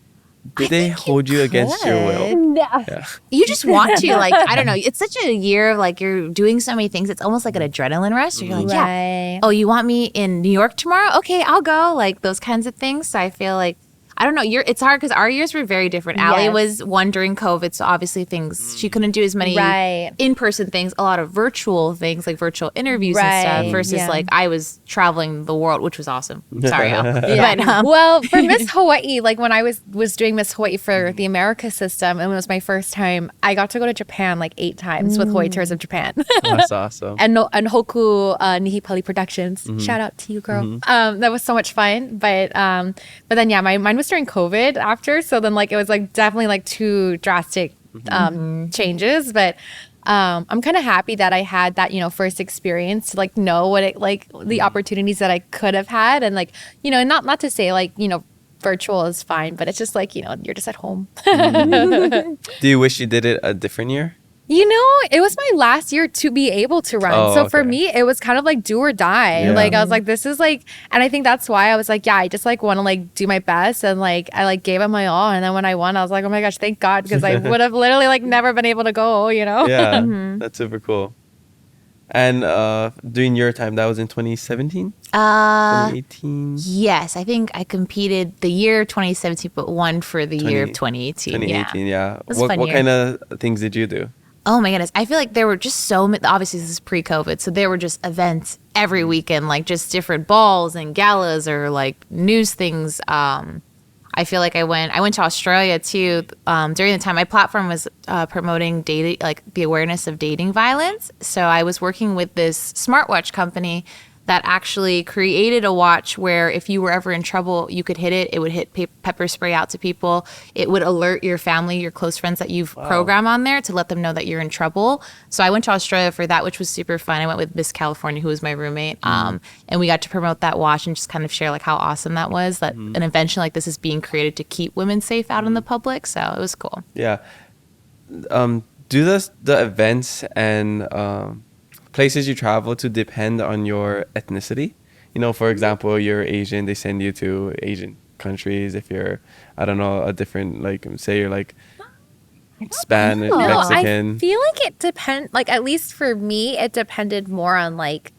did they hold you against your will? Yeah. You just want to, like, I don't know. It's such a year of like you're doing so many things. It's almost like an adrenaline rush. You're like, yeah. Right. Oh, you want me in New York tomorrow? Okay, I'll go. Like those kinds of things. So I feel like, I don't know. It's hard because our years were very different. Allie was one during COVID, so obviously she couldn't do as many in-person things. A lot of virtual things, like virtual interviews and stuff. Versus like I was traveling the world, which was awesome. Sorry, Al. But, well, for Miss Hawai'i, like when I was doing Miss Hawai'i for the America system, and it was my first time, I got to go to Japan like 8 times with Hawaii Tourism Japan. That's awesome. And Hoku Nihipali Productions. Shout out to you, girl. That was so much fun. But then mine was during COVID after, so then like it was like definitely like 2 drastic changes. But I'm kind of happy that I had that, first experience to like know what it like the opportunities that I could have had, and like, not to say like, virtual is fine, but it's just like, you're just at home. Do you wish you did it a different year? It was my last year to be able to run. So for me, it was kind of like do or die. Yeah. Like I was like, this is like, and I think that's why I was like, I just like want to like do my best, and like I like gave it my all. And then when I won, I was like, oh my gosh, thank God, because I would have literally like never been able to go. Yeah, that's super cool. And during your time, that was in 2017, 2018. Yes, I think I competed the year 2017, but won for the year of 2018. 2018, yeah. It was a fun What year. kind of things did you do? Oh my goodness. I feel like there were just so many, obviously this is pre-COVID, so there were just events every weekend, like just different balls and galas or like news things. I feel like I went to Australia too. During the time, my platform was promoting dating, like the awareness of dating violence. So I was working with this smartwatch company that actually created a watch where if you were ever in trouble, you could hit it. It would hit pepper spray out to people. It would alert your family, your close friends that you've programmed on there to let them know that you're in trouble. So I went to Australia for that, which was super fun. I went with Miss California, who was my roommate. And we got to promote that watch and just kind of share like how awesome that was, that an invention like this is being created to keep women safe out in the public. So it was cool. Yeah. Do the events and places you travel to depend on your ethnicity? For example, you're Asian, they send you to Asian countries. If you're, I don't know, a different, like, say you're like Spanish, Mexican. I feel like it depends, like at least for me, it depended more on like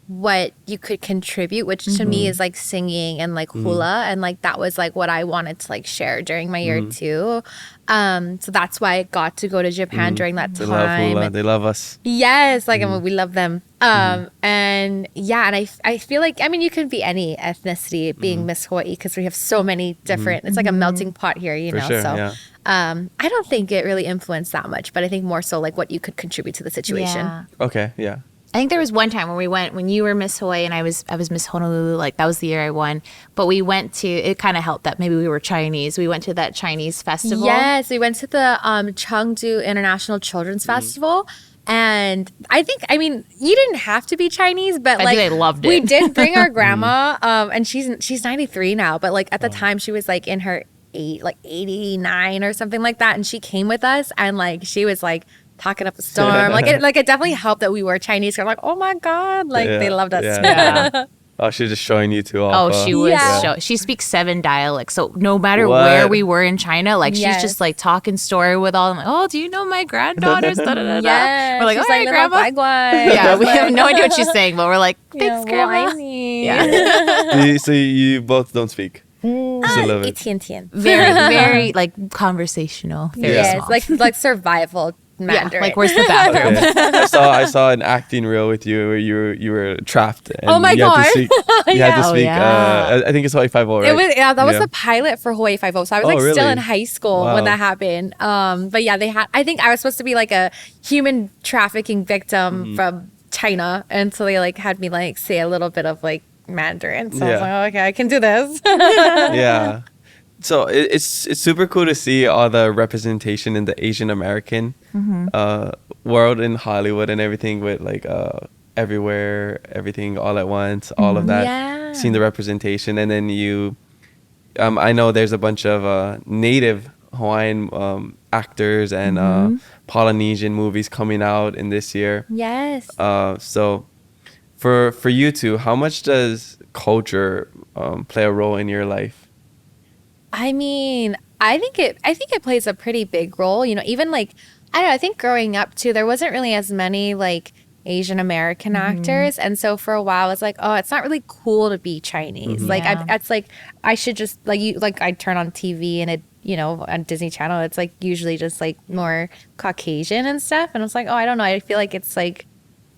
what you could contribute, which to me is like singing and like hula, and like that was like what I wanted to like share during my year too. So that's why I got to go to Japan during that They time. love hula. They love us. Yes, like I mean, we love them. And yeah, and I feel like, I mean, you can be any ethnicity being Miss Hawai'i, because we have so many different, it's like a melting pot here, For sure, so yeah. I don't think it really influenced that much, but I think more so like what you could contribute to the situation. Yeah. Okay, yeah. I think there was one time when we went, when you were Miss Hawaii and I was Miss Honolulu, like that was the year I won. But we went to, it kind of helped that maybe we were Chinese. We went to that Chinese festival. Yes, we went to the Chengdu International Children's Festival. And I think, I mean, you didn't have to be Chinese, but I like think they loved it. we did bring our grandma, and she's 93 now, but like at the time she was like in her 89 or something like that, and she came with us, and like she was like talking up a storm. It definitely helped that we were Chinese. I'm like, oh my God, like they loved us. Yeah. Oh, she's just showing you two off. Oh, she was. Yeah. She speaks 7 dialects. So no matter What? where we were in China, like Yes. she's just like talking story with all them. Like, oh, do you know my granddaughters? Da, da, da, da. Yeah, We're like, she's all right, little grandma. guai-guai. Yeah, we have no idea what she's saying, but we're like, Yeah, thanks, grandma. Yeah. So you both don't speak? Just a little bit. 一点点. Very, very like conversational. Very Yes, small. like survival Mandarin. like where's the bathroom? Okay. I saw an acting reel with you where you were trapped. And Oh my you had to God. speak, you had to Oh, speak. yeah. I think it's Hawaii 5 right? It was that was Yeah. the pilot for Hawaii 5 So I was Oh, like still really? in high school Wow. when that happened. But yeah, they had. I think I was supposed to be like a human trafficking victim from China, and so they like had me like say a little bit of like Mandarin. So I was Yeah. like, oh, okay, I can do this. Yeah. So it's super cool to see all the representation in the Asian American world in Hollywood and everything, with like everywhere, everything all at once, all of that. Yeah. Seeing the representation, and then you, I know there's a bunch of native Hawaiian actors and Polynesian movies coming out in this year. Yes. So for you two, how much does culture play a role in your life? I mean, I think it plays a pretty big role. You know, even like, I don't know, I think growing up too, there wasn't really as many like Asian American actors, and so for a while it's like, oh, it's not really cool to be Chinese. Like it's like I should just like I turn on TV and it, you know, on Disney Channel, it's like usually just like more Caucasian and stuff, and it's like, oh, I don't know, I feel like it's like,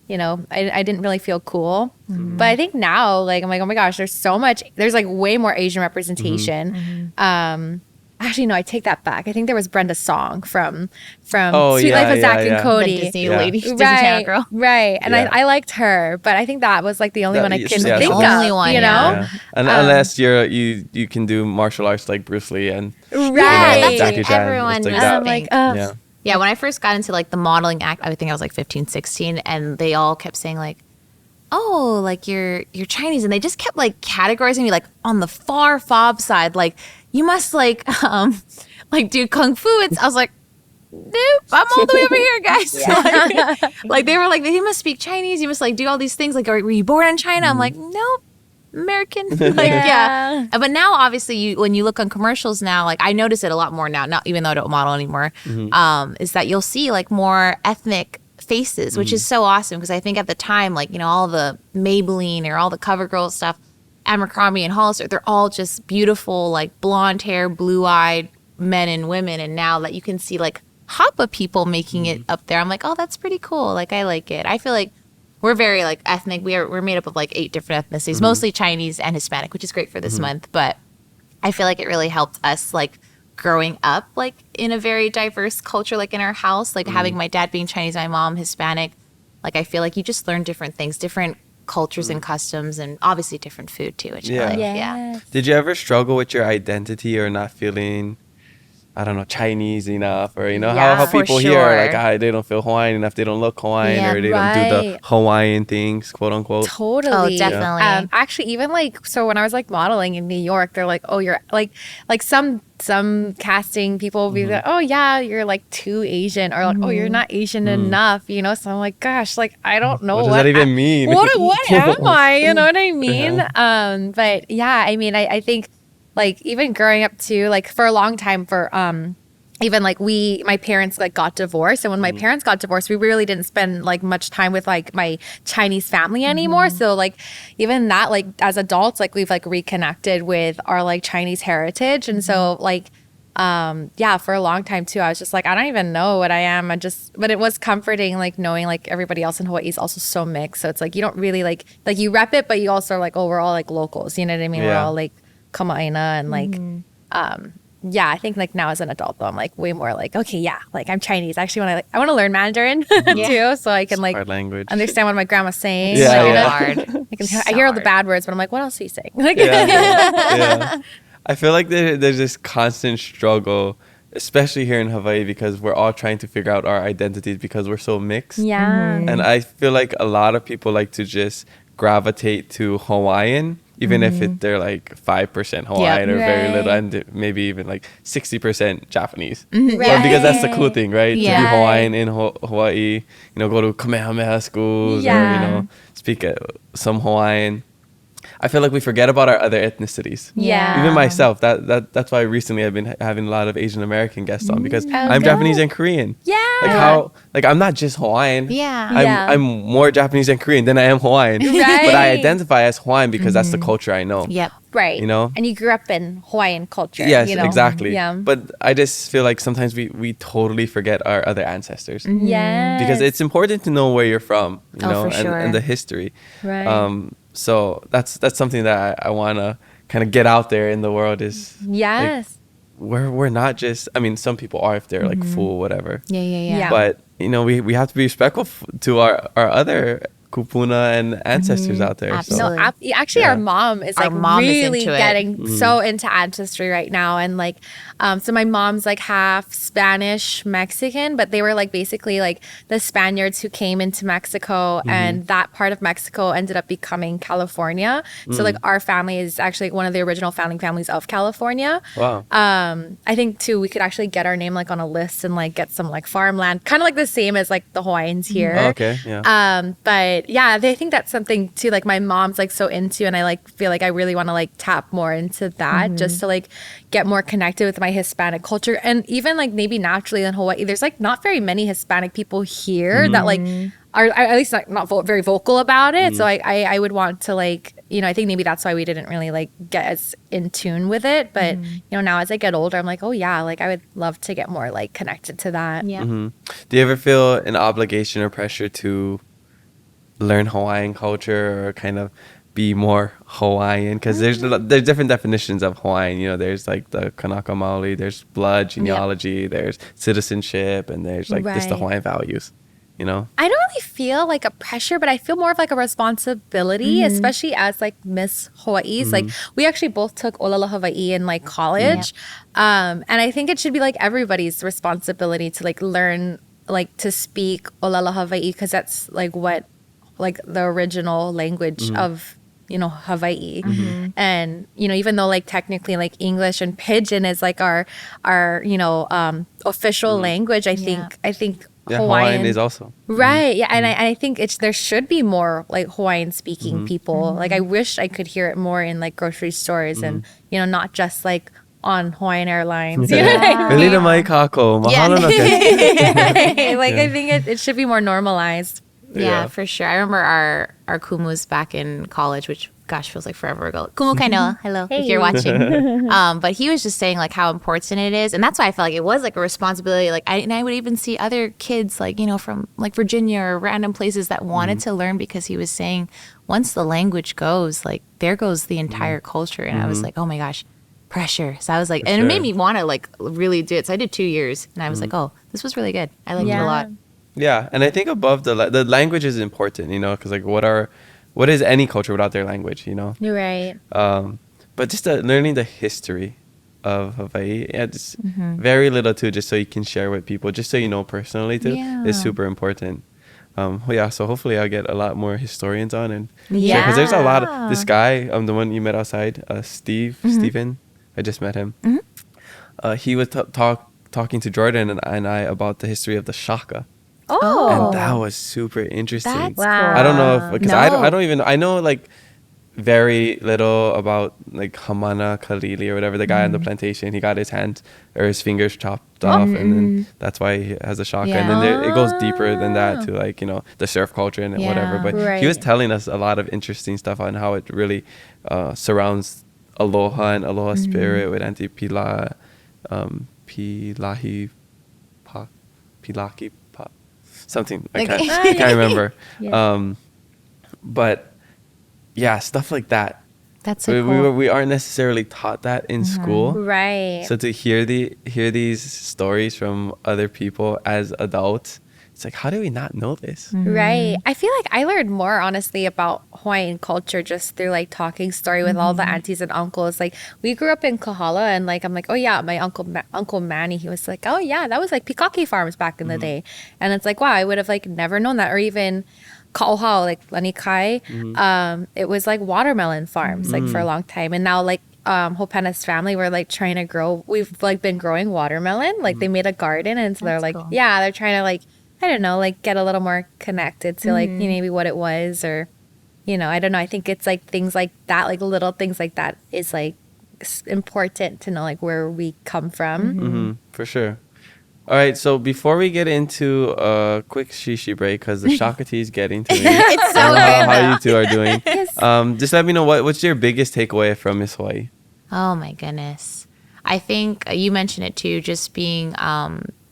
you know, I didn't really feel cool. But I think now, like, I'm like, oh my gosh, there's like way more Asian representation. Actually, no, I take that back. I think there was Brenda Song from Sweet Life of Zack and Cody. The Disney lady, Disney Channel girl. Right. And I liked her, but I think that was like the only one I can think the of. only one, you know? Yeah. And unless you can do martial arts like Bruce Lee and Right. Jackie Chan, Everyone it's like knows. that. I'm like, Yeah. Yeah, when I first got into like the modeling act, I think I was like 15, 16, and they all kept saying like, oh, like you're Chinese, and they just kept like categorizing me like on the far fob side, like you must like do kung fu. I was like, nope, I'm all the way over here, guys. Like they were like, you must speak Chinese, you must like do all these things. Like, were you born in China? I'm like, nope. American. Like, yeah. But now obviously when you look on commercials now, like I notice it a lot more now, not even though I don't model anymore, is that you'll see like more ethnic faces, which is so awesome, because I think at the time, like, you know, all the Maybelline or all the CoverGirl stuff, Abercrombie and Hollister, they're all just beautiful, like blonde hair, blue-eyed men and women. And now that you can see like Hapa people making it up there, I'm like, oh, that's pretty cool. Like I like it. I feel like we're very like ethnic. We're made up of like 8 different ethnicities, mostly Chinese and Hispanic, which is great for this month. But I feel like it really helped us like growing up like in a very diverse culture, like in our house, like having my dad being Chinese, my mom Hispanic. Like I feel like you just learn different things, different cultures and customs, and obviously different food too. Which I like. Yeah. Did you ever struggle with your identity or not feeling, I don't know, Chinese enough, or you know how for people here are like, sure. they don't feel Hawaiian enough, they don't look Hawaiian, Yeah, or they don't do the right. Hawaiian things, quote unquote. Totally. Oh, definitely. Actually, even like, so when I was like modeling in New York, they're like, oh, you're like some casting people will be like, oh yeah, you're like too Asian, or like, oh, you're not Asian enough, you know? So I'm like, gosh, like I don't know What does that even mean? what am I? You know what I mean? But yeah, I mean, I think like even growing up too, like for a long time for even like my parents like got divorced, and when my parents got divorced, we really didn't spend like much time with like my Chinese family anymore. So like even that, like as adults, like we've like reconnected with our like Chinese heritage. And so like for a long time too, I was just like, I don't even know what I am. But it was comforting, like knowing like everybody else in Hawaii is also so mixed. So it's like you don't really like you rep it, but you also are like, oh, we're all like locals, you know what I mean? We're all like Kama'aina and like I think like now as an adult though, I'm like way more like, okay, yeah, like I'm Chinese. Actually, I want to learn Mandarin too, so I can like Hard language. understand what my grandma's saying. Yeah, So yeah. hard. I hear all the bad words, but I'm like, what else are you saying? Like, Yeah. I feel like there's this constant struggle, especially here in Hawaii, because we're all trying to figure out our identities because we're so mixed. yeah. And I feel like a lot of people like to just gravitate to Hawaiian, even if they're like 5% Hawaiian or very little, Right. and maybe even like 60% Japanese. Right. But because that's the cool thing, right? To Yeah. be Hawaiian in Hawaii, you know, go to Kamehameha schools or, Yeah. you know, speak some Hawaiian. I feel like we forget about our other ethnicities. Yeah. Even myself, that's why recently I've been having a lot of Asian American guests on, because I'm good. Japanese and Korean. Yeah. Like I'm not just Hawaiian. Yeah. I'm more Japanese and Korean than I am Hawaiian. Right. But I identify as Hawaiian because that's the culture I know. Yep. Right. You know? And you grew up in Hawaiian culture. Yes, you know? exactly. Yeah. But I just feel like sometimes we totally forget our other ancestors. Yeah. Because it's important to know where you're from, you Oh, know, for sure. and the history. Right. So that's something that I want to kind of get out there in the world is Yes. we're not just, I mean, some people are if they're like full whatever. Yeah. Yeah. But, you know, we have to be respectful to our other kupuna and ancestors out there. Absolutely. No, actually, Yeah. our mom is Our like mom is really into it. getting so into ancestry right now, and like, so my mom's like half Spanish Mexican, but they were like basically like the Spaniards who came into Mexico, and that part of Mexico ended up becoming California. So like our family is actually one of the original founding families of California. Wow. I think too we could actually get our name like on a list and like get some like farmland, kind of like the same as like the Hawaiians here. Oh, okay. Yeah. But yeah, I think that's something too, like my mom's like so into, and I like feel like I really want to like tap more into that just to like get more connected with my Hispanic culture. And even like maybe naturally in Hawaii, there's like not very many Hispanic people here that like are at least not very vocal about it. So I would want to like, you know, I think maybe that's why we didn't really like get as in tune with it. But you know, now as I get older, I'm like, oh yeah, like I would love to get more like connected to that. Yeah. Do you ever feel an obligation or pressure to learn Hawaiian culture or kind of be more Hawaiian? Because there's different definitions of Hawaiian. You know, there's like the Kanaka Maoli, there's blood genealogy, there's citizenship, and there's like just the Right. Hawaiian values. You know. I don't really feel like a pressure, but I feel more of like a responsibility, especially as like Miss Hawaii's. Like we actually both took Olala Hawaii in like college. And I think it should be like everybody's responsibility to like learn like to speak Olala Hawaii, because that's like what like the original language of, you know, Hawaii. And, you know, even though like technically like English and Pidgin is like our you know, official language, I think Yeah, Hawaiian Hawaiian is also. Right. Yeah. And I think there should be more like Hawaiian speaking people. Like I wish I could hear it more in like grocery stores and, you know, not just like on Hawaiian Airlines. You know what I mean? Melina mai kako. Mahalo na ka. Like I think it should be more normalized. Yeah, for sure. I remember our kumus back in college, which gosh feels like forever ago. Kumu kainoa, hello, if you're watching. But he was just saying like how important it is, and that's why I felt like it was like a responsibility. Like I would even see other kids like, you know, from like Virginia or random places that wanted to learn, because he was saying once the language goes, like there goes the entire culture. And I was like, oh my gosh, pressure. So I was like, and it made me want to like really do it. So I did 2 years, and I was like, oh, this was really good. I liked it a lot. Yeah, and I think above the language is important, you know, because like what is any culture without their language, you know? You're right. But just learning the history of Hawaii, it's very little too, just so you can share with people, just so you know personally too, is super important. So hopefully I'll get a lot more historians on and share, because there's a lot of this guy, the one you met outside, Steven. I just met him. He was talking to Jordan and I about the history of the shaka. Oh. And that was super interesting. That's Wow. cool. I don't know if, because I No. don't even, I know like very little about like Hamana Kalili or whatever, the guy on the plantation. He got his hands or his fingers chopped off, and then that's why he has a shaka. And then it goes deeper than that to like, you know, the surf culture and whatever. But he was Right. telling us a lot of interesting stuff on how it really surrounds Aloha and Aloha spirit with Auntie Pilaki Pa. Something I can't remember. But yeah, stuff like that. That's so cool. We aren't necessarily taught that in school. Right. So to hear these stories from other people as adults, it's like, how do we not know this? Right. I feel like I learned more honestly about Hawaiian culture just through like talking story with all the aunties and uncles. Like we grew up in Kahala, and like I'm like, oh yeah, my uncle Manny, he was like, oh yeah, that was like Pikaki farms back in the day. And it's like, wow, I would have like never known that. Or even Ka'ohao, like Lanikai, it was like watermelon farms like for a long time. And now like Hopena's family were like trying to we've like been growing watermelon. Like they made a garden, and so they're like, cool. yeah, they're trying to like, I don't know, like get a little more connected to like, you know, maybe what it was, or, you know, I don't know. I think it's like things like that, like little things like that is like important to know like where we come from. For sure. All right, so before we get into a quick shishi break, because the shaka tea is getting to me. It's so I don't know good. how you two are doing. Just let me know what's your biggest takeaway from Miss Hawai'i. Oh my goodness. I think you mentioned it too, just being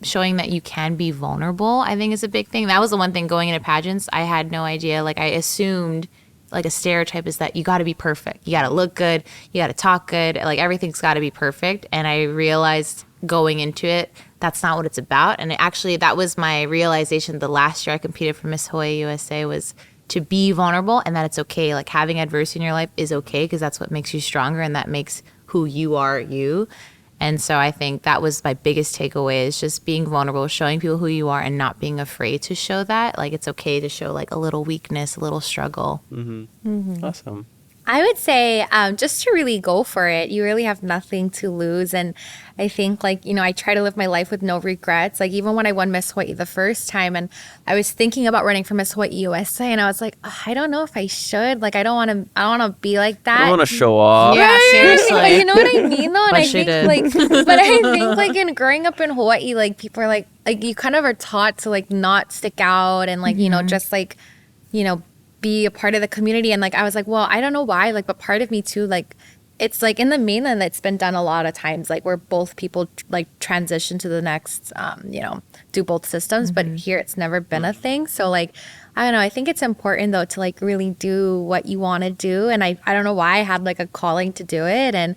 showing that you can be vulnerable, I think is a big thing. That was the one thing going into pageants. I had no idea. Like I assumed like a stereotype is that you got to be perfect. You got to look good. You got to talk good. Like everything's got to be perfect. And I realized going into it, that's not what it's about. And that was my realization the last year I competed for Miss Hawai'i USA was to be vulnerable and that it's okay. Like having adversity in your life is okay because that's what makes you stronger and that makes who you are you. And so I think that was my biggest takeaway is just being vulnerable, showing people who you are and not being afraid to show that. Like it's okay to show like a little weakness, a little struggle. Awesome. I would say just to really go for it. You really have nothing to lose. And I think like, I try to live my life with no regrets. Like even when I won Miss Hawai'i the first time and I was thinking about running for Miss Hawai'i USA and I was like, I don't know if I should. Like I don't want to be like that. I don't want to show off. Yeah, seriously. But you know what I mean though? And I she think did. like, but I think like in growing up in Hawaii, like people are like you kind of are taught to like not stick out and like, just like, be a part of the community. And like I was like, well, I don't know why, like, but part of me too, like it's like in the mainland it's been done a lot of times, like where both people like transition to the next do both systems, but here it's never been a thing. So like I don't know, I think it's important though to like really do what you want to do. And I don't know why I had like a calling to do it. And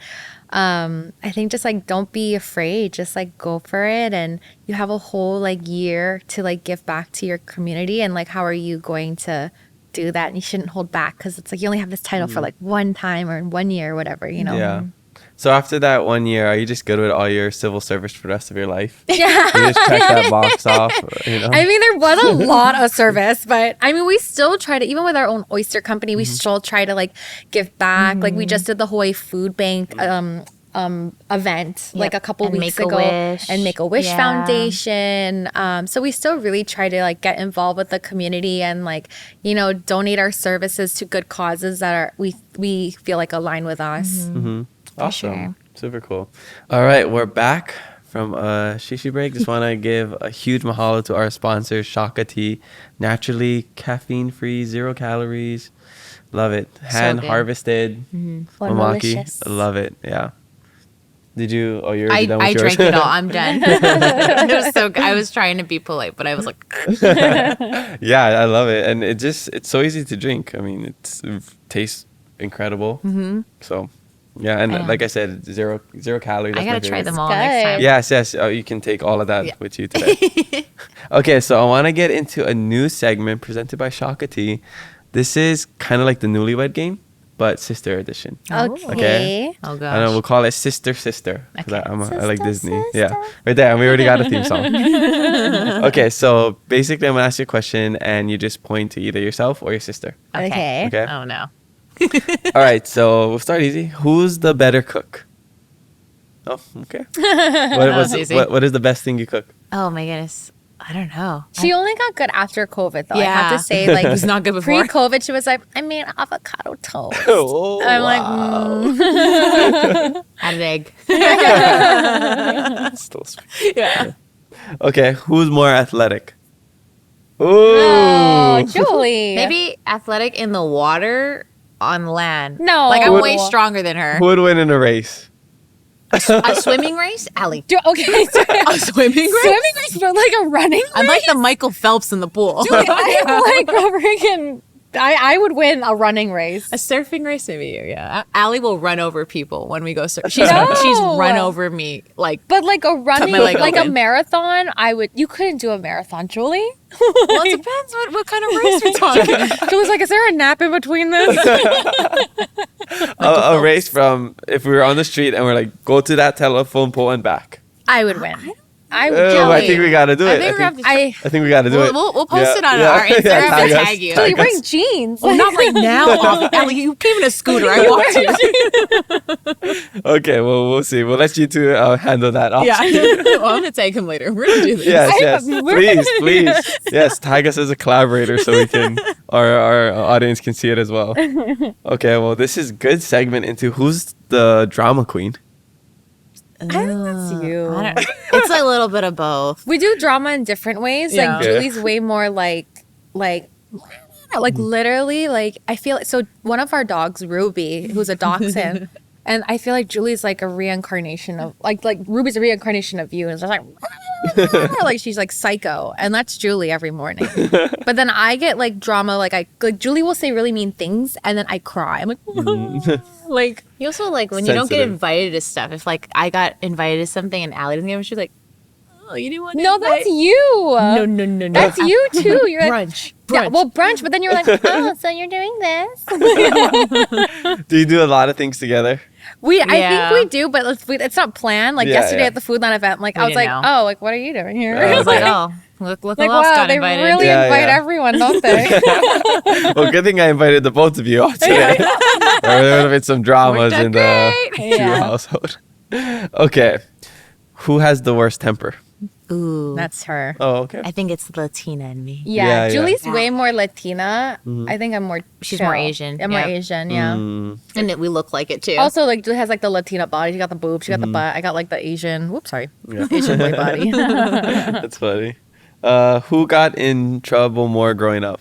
I think just like don't be afraid, just like go for it. And you have a whole like year to like give back to your community. And like how are you going to do that? And you shouldn't hold back because it's like you only have this title for like one time or 1 year or whatever, Yeah. So after that 1 year, are you just good with all your civil service for the rest of your life? Yeah. You just check that box off, I mean, there was a lot of service, but I mean, we still try to, even with our own oyster company, we still try to like give back. Like we just did the Hawaii Food Bank event like a couple weeks ago, and Make-A-Wish Foundation. So we still really try to like get involved with the community and like, donate our services to good causes that are we feel like align with us. Awesome. sure. Super cool. All right, we're back from a shishi break. Just want to give a huge mahalo to our sponsor, Shaka Tea. Naturally caffeine-free, 0 calories. Love it. Hand harvested. Mamaki. Delicious. Love it. Yeah. Did you? Oh, you're already done with I yours? drank it all. I'm done. It was so good. I was trying to be polite, but I was like, Yeah, I love it. And it's so easy to drink. I mean, it tastes incredible. So, yeah. And like I said, zero calories. I That's gotta my try favorite. them all next time. Yes. Oh, you can take all of that with you today. Okay, so I want to get into a new segment presented by Shaka Tea. This is kind of like the Newlywed Game, but sister edition. Okay. Oh I gosh. know we'll call it Sister. Because Okay. I like Disney. Yeah, right there. And we already got a theme song. Okay, so basically I'm going to ask you a question and you just point to either yourself or your sister. Okay. Okay? Oh no. All right, so we'll start easy. Who's the better cook? Oh, okay. was easy. What is the best thing you cook? Oh my goodness. I don't know. She only got good after COVID, though. I Yeah. have to say, like, It was not good before. pre-COVID, she was like, I made avocado toast. Oh, I'm like, Add an egg. Still sweet. Yeah. Okay, who's more athletic? Ooh. oh, Julie. Maybe athletic in the water, on land. No. Like I'm way stronger than her. Who would win in a race? A swimming race? Allie. Okay. A swimming race? Swimming race, but like a running race? I'm like the Michael Phelps in the pool. I'm like a freaking... I would win a running race. A surfing race, maybe you, yeah. Allie will run over people when we go surfing. She's No. run over me, like, But like a running, my leg like a open. marathon, you couldn't do a marathon, Julie. well, it depends what kind of race we're talking. Julie's like, is there a nap in between this? A race from if we were on the street and we're like, go to that telephone pole and back. I would win. I would. Oh, I think we got to do it. I think we're gonna have to I think we got to do it. We'll post it on Yeah. our Instagram Yeah, and tag us. tag you. Julie, Tag wearing us. jeans. Well, not right now. Allie, you came in a scooter. I walked you. Okay, well, we'll see. We'll let you two handle that option. Yeah. Well, I'm going to take him later. We're going to do this. Yes. Please. Yes, tag us as a collaborator so we can, our audience can see it as well. Okay, well, this is good segment into who's the drama queen. I think that's you. It's a little bit of both. We do drama in different ways. Yeah. Like Julie's way more like literally like I feel like, so one of our dogs, Ruby, who's a Doxin, and I feel like Julie's like a reincarnation of like Ruby's a reincarnation of you, and it's just like she's like psycho, and that's Julie every morning. But then I get like drama, like Julie will say really mean things, and then I cry. I'm like, like. You also like when you don't get Sensitive. invited to stuff. If like I got invited to something and Allie doesn't get it, she's like, Oh, you didn't want No, that's you. No. That's you too. You're like, Brunch. yeah, well, brunch, but then you're like, oh, so you're doing this? Do you do a lot of things together? I think we do, but it's not planned. Like yesterday at the Food Line event, like I was like, oh, like what are you doing here? I was like, oh, look like, who else wow, got they invited. really invite everyone, don't they? Well, good thing I invited the both of you all today. Or there would have been some dramas in the Chu household. Okay. Who has the worst temper? Ooh. That's her. Oh, okay. I think it's the Latina in me. Yeah, Julie's way more Latina. I think I'm more. She's chill. more Asian. I'm more Asian. Yeah. And we look like it too. Also, like Julie has like the Latina body. She got the boobs. She got the butt. I got like the Asian. Whoops, sorry. Yeah. Asian boy body. That's funny. Who got in trouble more growing up?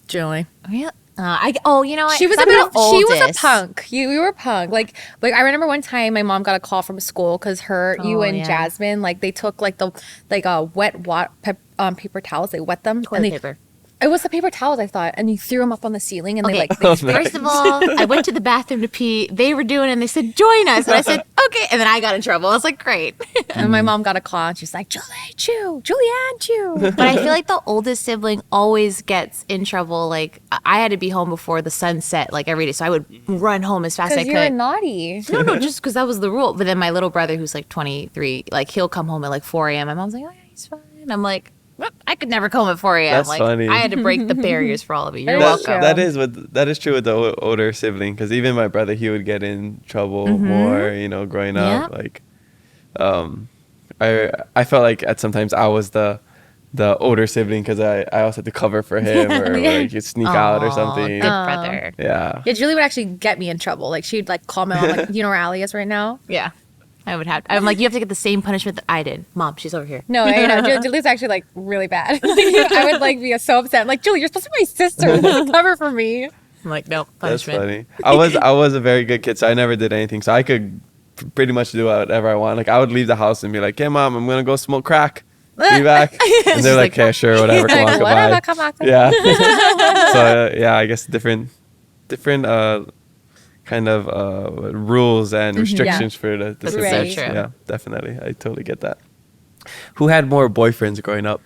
Julie. you know what? She was I'm the she was a oldest. punk. You were a punk. Like I remember one time my mom got a call from school because you and Jasmine, like they took like the wet paper towels. They wet them. Toilet paper. It was the paper towels, I thought, and you threw them up on the ceiling, and Okay. they First of all, I went to the bathroom to pee. They were doing it, and they said, join us. And I said, okay. And then I got in trouble. I was like, great. and my mom got a call, and she's like, Julianne Chu. But I feel like the oldest sibling always gets in trouble. Like, I had to be home before the sun set, like, every day. So I would run home as fast as I Because you were could. naughty. No, just because that was the rule. But then my little brother, who's like 23, like, he'll come home at like 4 a.m. My mom's like, oh, yeah, he's fine. I'm like, what? I could never come at 4 a.m. That's like, funny. I had to break the barriers for all of you. You're That's welcome. true. That is true with the older sibling, because even my brother, he would get in trouble more, growing up. Like, I felt like at sometimes I was the older sibling because I also had to cover for him or like you'd sneak out or something. Good brother. Yeah. Yeah, Julie would actually get me in trouble. Like she'd like call my mom, like, you know where Allie is right now? Yeah. I'm like, you have to get the same punishment that I did. Mom, she's over here. No, Julie's actually like really bad. I would like be so upset. I'm like, Julie, you're supposed to be my sister. Cover for me. I'm like, nope, That's punishment. funny. I was a very good kid, so I never did anything. So I could pretty much do whatever I want. Like I would leave the house and be like, "Hey, mom, I'm gonna go smoke crack. Be back." And they're like, "Okay, sure, whatever." Come on, Whatever, come on. Yeah. So I guess different kind of rules and restrictions for the That's siblings. so true. Yeah, definitely. I totally get that. Who had more boyfriends growing up?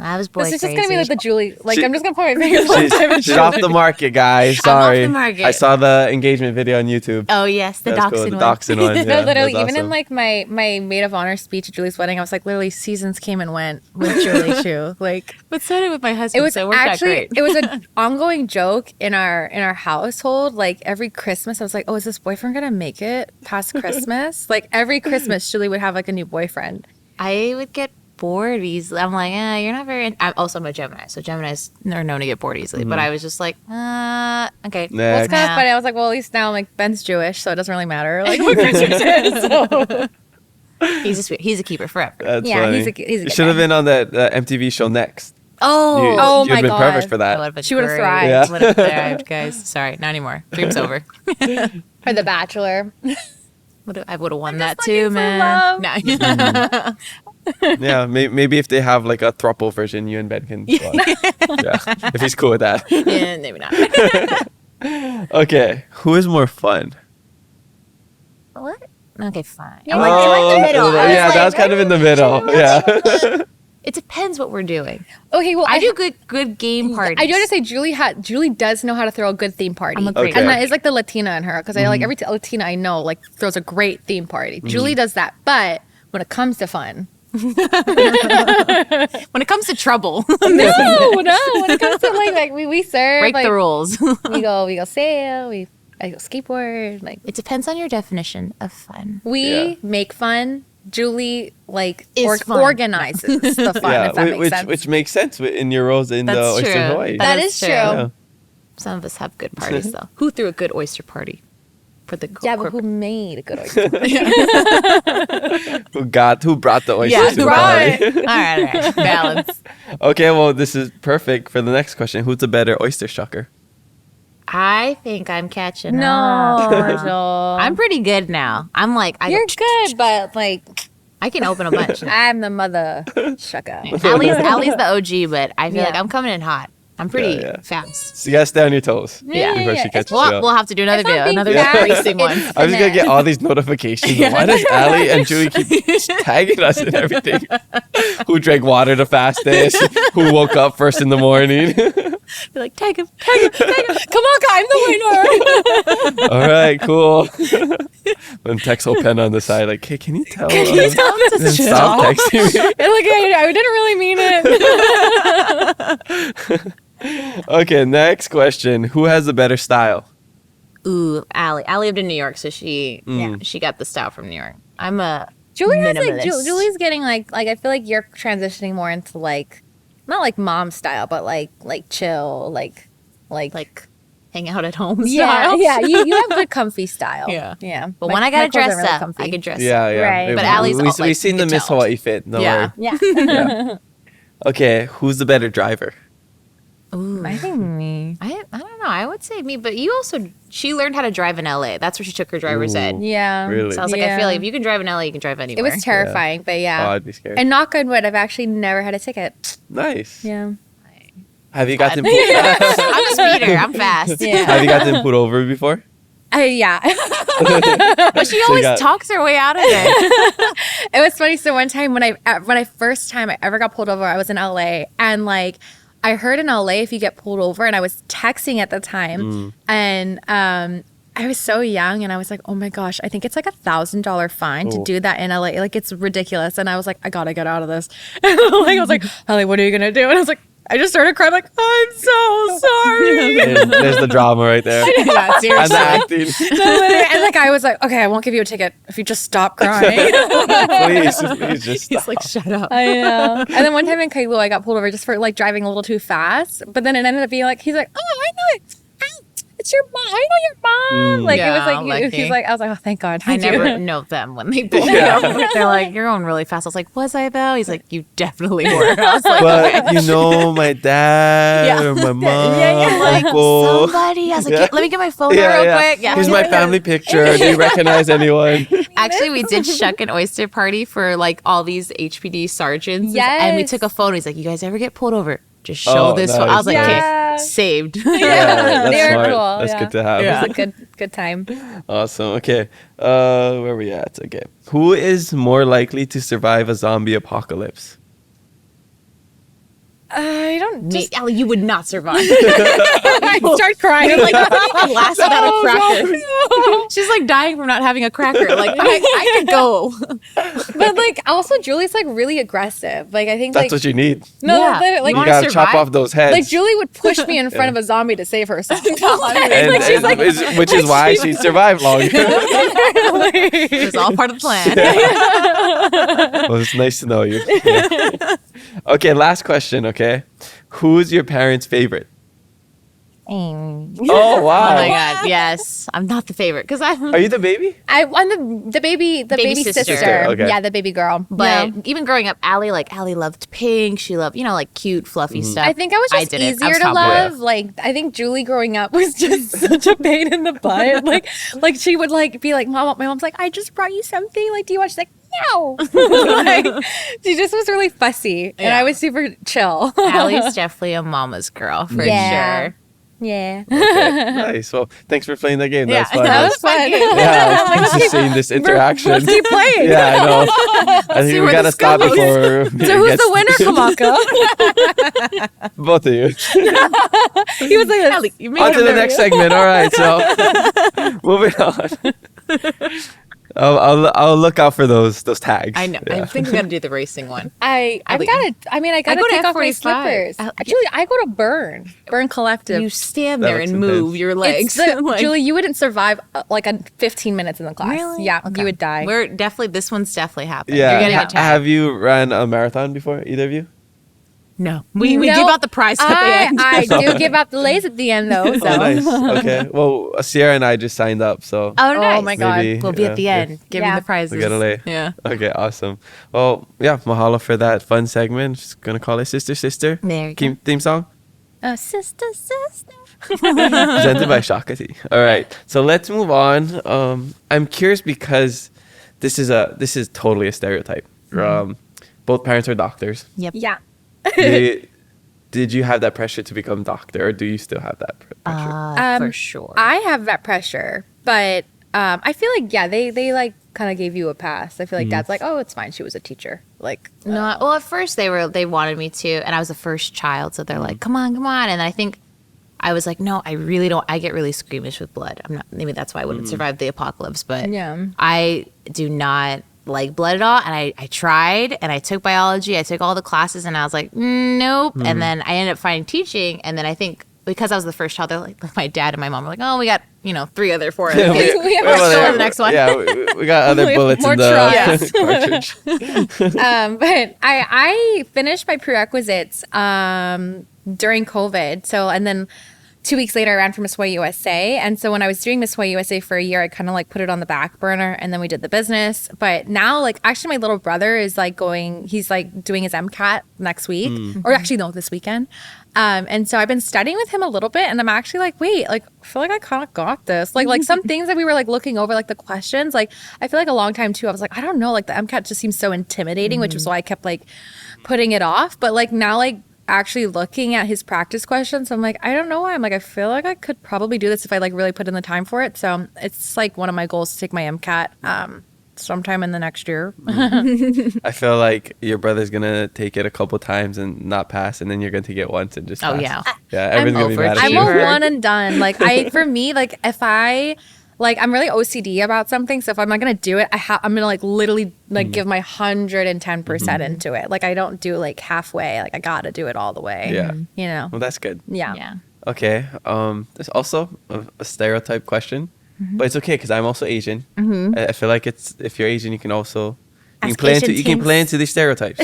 I was boy This is crazy. just gonna be like the Julie. Like She- I'm just gonna point my finger. She's off the market, guys. I'm off Sorry. the market. I saw the engagement video on YouTube. Oh yes, the That's Doxin cool. one. The Doxin one. No, Yeah, literally, that's even in awesome. like my maid of honor speech at Julie's wedding, I was like, literally, seasons came and went with Julie Chu. Like, But so did with my husband. it was so it worked out actually, great. it was an ongoing joke in our household. Like every Christmas, I was like, oh, is this boyfriend gonna make it past Christmas? Like every Christmas, Julie would have like a new boyfriend. I would get bored easily. I'm like, you're not very. I'm a Gemini, so Geminis are known to get bored easily. But I was just like, okay. Well, it's Next. kind of funny. I was like, well, at least now like Ben's Jewish, so it doesn't really matter. Like what Christmas is. So. He's a keeper forever. That's Yeah, funny. he's a good Should have guy. been on that MTV show Next. Oh, You'd my been God. perfect for that that. would have been She would've great. thrived. Yeah. Would have thrived, guys. Sorry, not anymore. Dream's over. Or The Bachelor. I would have won that looking too, for man. love. No. Yeah, maybe if they have like a throuple version, you and Ben can. Yeah, if he's cool with that. Yeah, maybe not. Okay, who is more fun? What? Okay, fine. Yeah, I'm like, I'm in the middle. I was yeah, like, that was kind of in the middle. Yeah. It depends what we're doing. Okay, well, I do good game parties. I do have to say, Julie does know how to throw a good theme party. I'm a great Okay. And that is like the Latina in her, because I like every Latina I know like throws a great theme party. Julie does that, but when it comes to fun, when it comes to trouble, no. When it comes to like we serve, break like, the rules. we go sail, I go skateboard. Like It depends on your definition of fun. we make fun. Julie like Is fun. organizes the fun. If that makes sense. which makes sense in your roles in the That's Oysters true. Hawai'i. That is true. Yeah. Some of us have good parties though. Who threw a good oyster party for the Yeah, but corporate- who made a good oyster? Who brought the oysters Yeah, to the right. party? all right. Balance. Okay, well, this is perfect for the next question. Who's the better oyster shucker? I think I'm catching No, up. Joel. I'm pretty good now. I'm like, You're good, but like I can open a bunch. I'm the mother shucker. Allie's the OG, but I feel Yeah. like I'm coming in hot. I'm pretty Yeah. fast. So you gotta stay on your toes. Yeah. Before she catches you We'll, up. we'll have to do another It's not video, being another fast, racing one. it's I'm just gonna get finesse. all these notifications. Why does Allie and Julie keep tagging us and everything? Who drank water the fastest? Who woke up first in the morning? Be like, tag him. Come on, I'm the winner. All right, cool. When text whole pen on the side, like, hey, can you tell? Can you tell them to Stop texting me. And like, I didn't really mean it. Okay, next question. Who has the better style? Ooh, Allie. Allie lived in New York, so she got the style from New York. I'm a Julie has like minimalist. Julie's getting like I feel like you're transitioning more into like not like mom style, but like chill, like hang out at home yeah, style. yeah. You have good comfy style. Yeah. yeah. But My- when I my gotta clothes are dress really up, comfy. I could dress Yeah, up. yeah. Right. But Allie's all, we've like, seen the you Miss could tell. Hawai'i fit. Don't Yeah. worry. Yeah. Okay, who's the better driver? Ooh. I think me. I don't know. I would say me, but she learned how to drive in LA. That's where she took her driver's ed. Yeah. Really? So I was like, I feel like if you can drive in LA, you can drive It anywhere. was terrifying, but Oh, yeah. I'd be scared. And knock on wood, I've actually never had a ticket. Nice. Yeah. Have you gotten I'm a speeder. I'm fast. Yeah. Have you gotten put over before? Yeah. But she always got- talks her way out of it. It was funny. So one time when I first time I ever got pulled over, I was in LA, and like I heard in LA if you get pulled over, and I was texting at the time, and I was so young, and I was like, oh my gosh, I think it's like $1,000 fine to Oh. do that in LA. Like it's ridiculous, and I was like, I gotta get out of this. And I was like, Holly, what are you gonna do? And I was like, I just started crying, like, I'm so sorry. And there's the drama right there. Yeah, And seriously. the acting. And like I was like, okay, I won't give you a ticket if you just stop crying. Please just stop. He's like, shut up. I know. And then one time in Kailua, I got pulled over just for like driving a little too fast. But then it ended up being like, he's like, oh, I know it. It's your mom. I know your mom. Like it was Yeah, like, lucky. he's like, I was like, oh, thank God. I Thank you. never know them when they pull me Yeah. over. They're like, you're going really fast. I was like, was I though? He's like, you definitely were. I was like, But you know, my dad or my mom, like, uncle. somebody. I was like, Yeah. let me get my phone out real quick. Yeah. Here's my family picture. Do you recognize anyone? Actually, we did shuck an oyster party for like all these HPD sergeants. And we Yes. took a photo. He's like, you guys ever get pulled over? Just show Oh, this. nice, I was like, nice. okay, Yeah. saved. Yeah, that's They were smart. cool, That's yeah. good to have. Yeah. It was a good time. Awesome. Okay. Where are we at? Okay. Who is more likely to survive a zombie apocalypse? I don't Me, just Ellie, you would not survive. start crying. You're like, I don't even last without a cracker. She's like dying from not having a cracker. Like, I could go. But like also Julie's like really aggressive. Like I think That's like what you need. no, Yeah. like You wanna gotta chop survive? off those heads. like Julie would push me in front of a zombie to save herself. and, like, she's like, which is why she survived longer. It was all part of the plan. Well, it's nice to know you. Yeah. Okay, last question. Okay, who's your parents' favorite? Oh Oh wow! my God. Yes. I'm not the favorite because I'm. Are you the baby? I'm the baby Baby sister. sister. Okay. Yeah, the baby girl. But No. even growing up, Allie loved pink. She loved, like cute, fluffy stuff. I think I was just didn't. I easier was to tomboy. love. Like I think Julie growing up was just such a pain in the butt. Like she would like be like, Mom, my mom's like, I just brought you something. Like, do you watch? She's like, no. Like, she just was really fussy, and Yeah. I was super chill. Allie's definitely a mama's girl for Yeah. sure. Yeah. Okay, nice. Well, thanks for playing that game. Yeah, That was fun. That was fun. Yeah, I was just seeing this interaction. Let's keep playing. Yeah, I know. I think we where gotta this stop goes. before. So who's the winner, Kamaka? Both of you. He was like, Allie, you made On to him the very- next segment. All right, so moving on. I'll look out for those tags. I know. Yeah. I think we got to do the racing one. I Allie. gotta go to take off my F45. slippers. Julie, I go to Burn Collective. You stand That there looks and move intense. your legs. It's Julie, you wouldn't survive like a 15 minutes in the class. Really? Yeah, Okay. you would die. This one's definitely happening. Yeah. You're getting a tag. Have you ran a marathon before? Either of you? No. We No, give out the prize at the end. I do give out the lays at the end though. So. Oh, nice. Okay. Well, Sierra and I just signed up, so Oh, nice. Oh my God. maybe, We'll be at the end giving Yeah. the prizes. we gotta lay. Yeah. Okay, awesome. Well, yeah, mahalo for that fun segment. Just gonna call it Sister Sister. There you go. Theme song Oh, sister. presented by Shakati. All right, so let's move on. I'm curious because this is totally a stereotype. Both parents are doctors. Yep. Yeah. They, did you have that pressure to become doctor, or do you still have that pressure? For sure. I have that pressure, but I feel like, yeah, they like kind of gave you a pass. I feel like dad's like, oh, it's fine. She was a teacher. Like, No, well, at first they wanted me to, and I was the first child, so they're like, come on. And I think I was like, no, I really don't. I get really squeamish with blood. I'm not. Maybe that's why I wouldn't survive the apocalypse. But Yeah. I do not like blood at all. And I tried, and I took biology. I took all the classes, and I was like, nope. And then I ended up finding teaching, and then I think because I was the first child, they're like my dad and my mom were like, oh, we got 4 other kids. we have We're still on the next one. Yeah, we got other We have bullets more in the tries. cartridge. But I finished my prerequisites during COVID. So, and then 2 weeks later, I ran for Miss Hawai'i USA. And so when I was doing Miss Hawai'i USA for a year, I kind of like put it on the back burner, and then we did the business. But now, like, actually my little brother is like he's like doing his MCAT next week, or actually no, this weekend. And so I've been studying with him a little bit, and I'm actually like, wait, like, I feel like I kind of got this. Like some things that we were like looking over, like the questions, like I feel like a long time too, I was like, I don't know, like the MCAT just seems so intimidating, which is why I kept like putting it off. But like now, like actually looking at his practice questions, I'm like, I don't know why. I'm like, I feel like I could probably do this if I like really put in the time for it. So it's like one of my goals to take my MCAT sometime in the next year. I feel like your brother's gonna take it a couple times and not pass, and then you're gonna take it once and just pass. Oh, yeah. Yeah, everyone's gonna be mad at I'm you. a one and done. Like for me, like if I like, I'm really OCD about something. So if I'm not gonna do it, I'm gonna like literally like give my 110% into it. Like I don't do like halfway. Like I gotta do it all the way. Yeah. You know. Well, that's good. Yeah. Yeah. Okay. There's also a stereotype question, but it's okay because I'm also Asian. I feel like if you're Asian, you can also Ask play Asian into these stereotypes.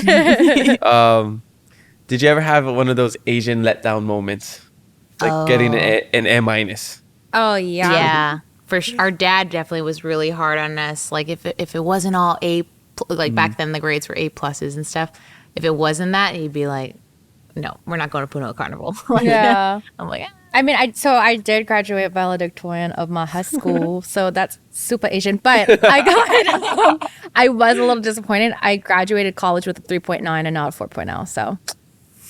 Did you ever have one of those Asian letdown moments, like getting an A-? Oh yeah. Yeah. Our dad definitely was really hard on us. Like if it wasn't all back then the grades were A+ and stuff. If it wasn't that, he'd be like, no, we're not going to Puno Carnival. Yeah. I'm like, I mean, I did graduate valedictorian of my high school, so that's super Asian. But I was a little disappointed. I graduated college with a 3.9 and not a 4.0. So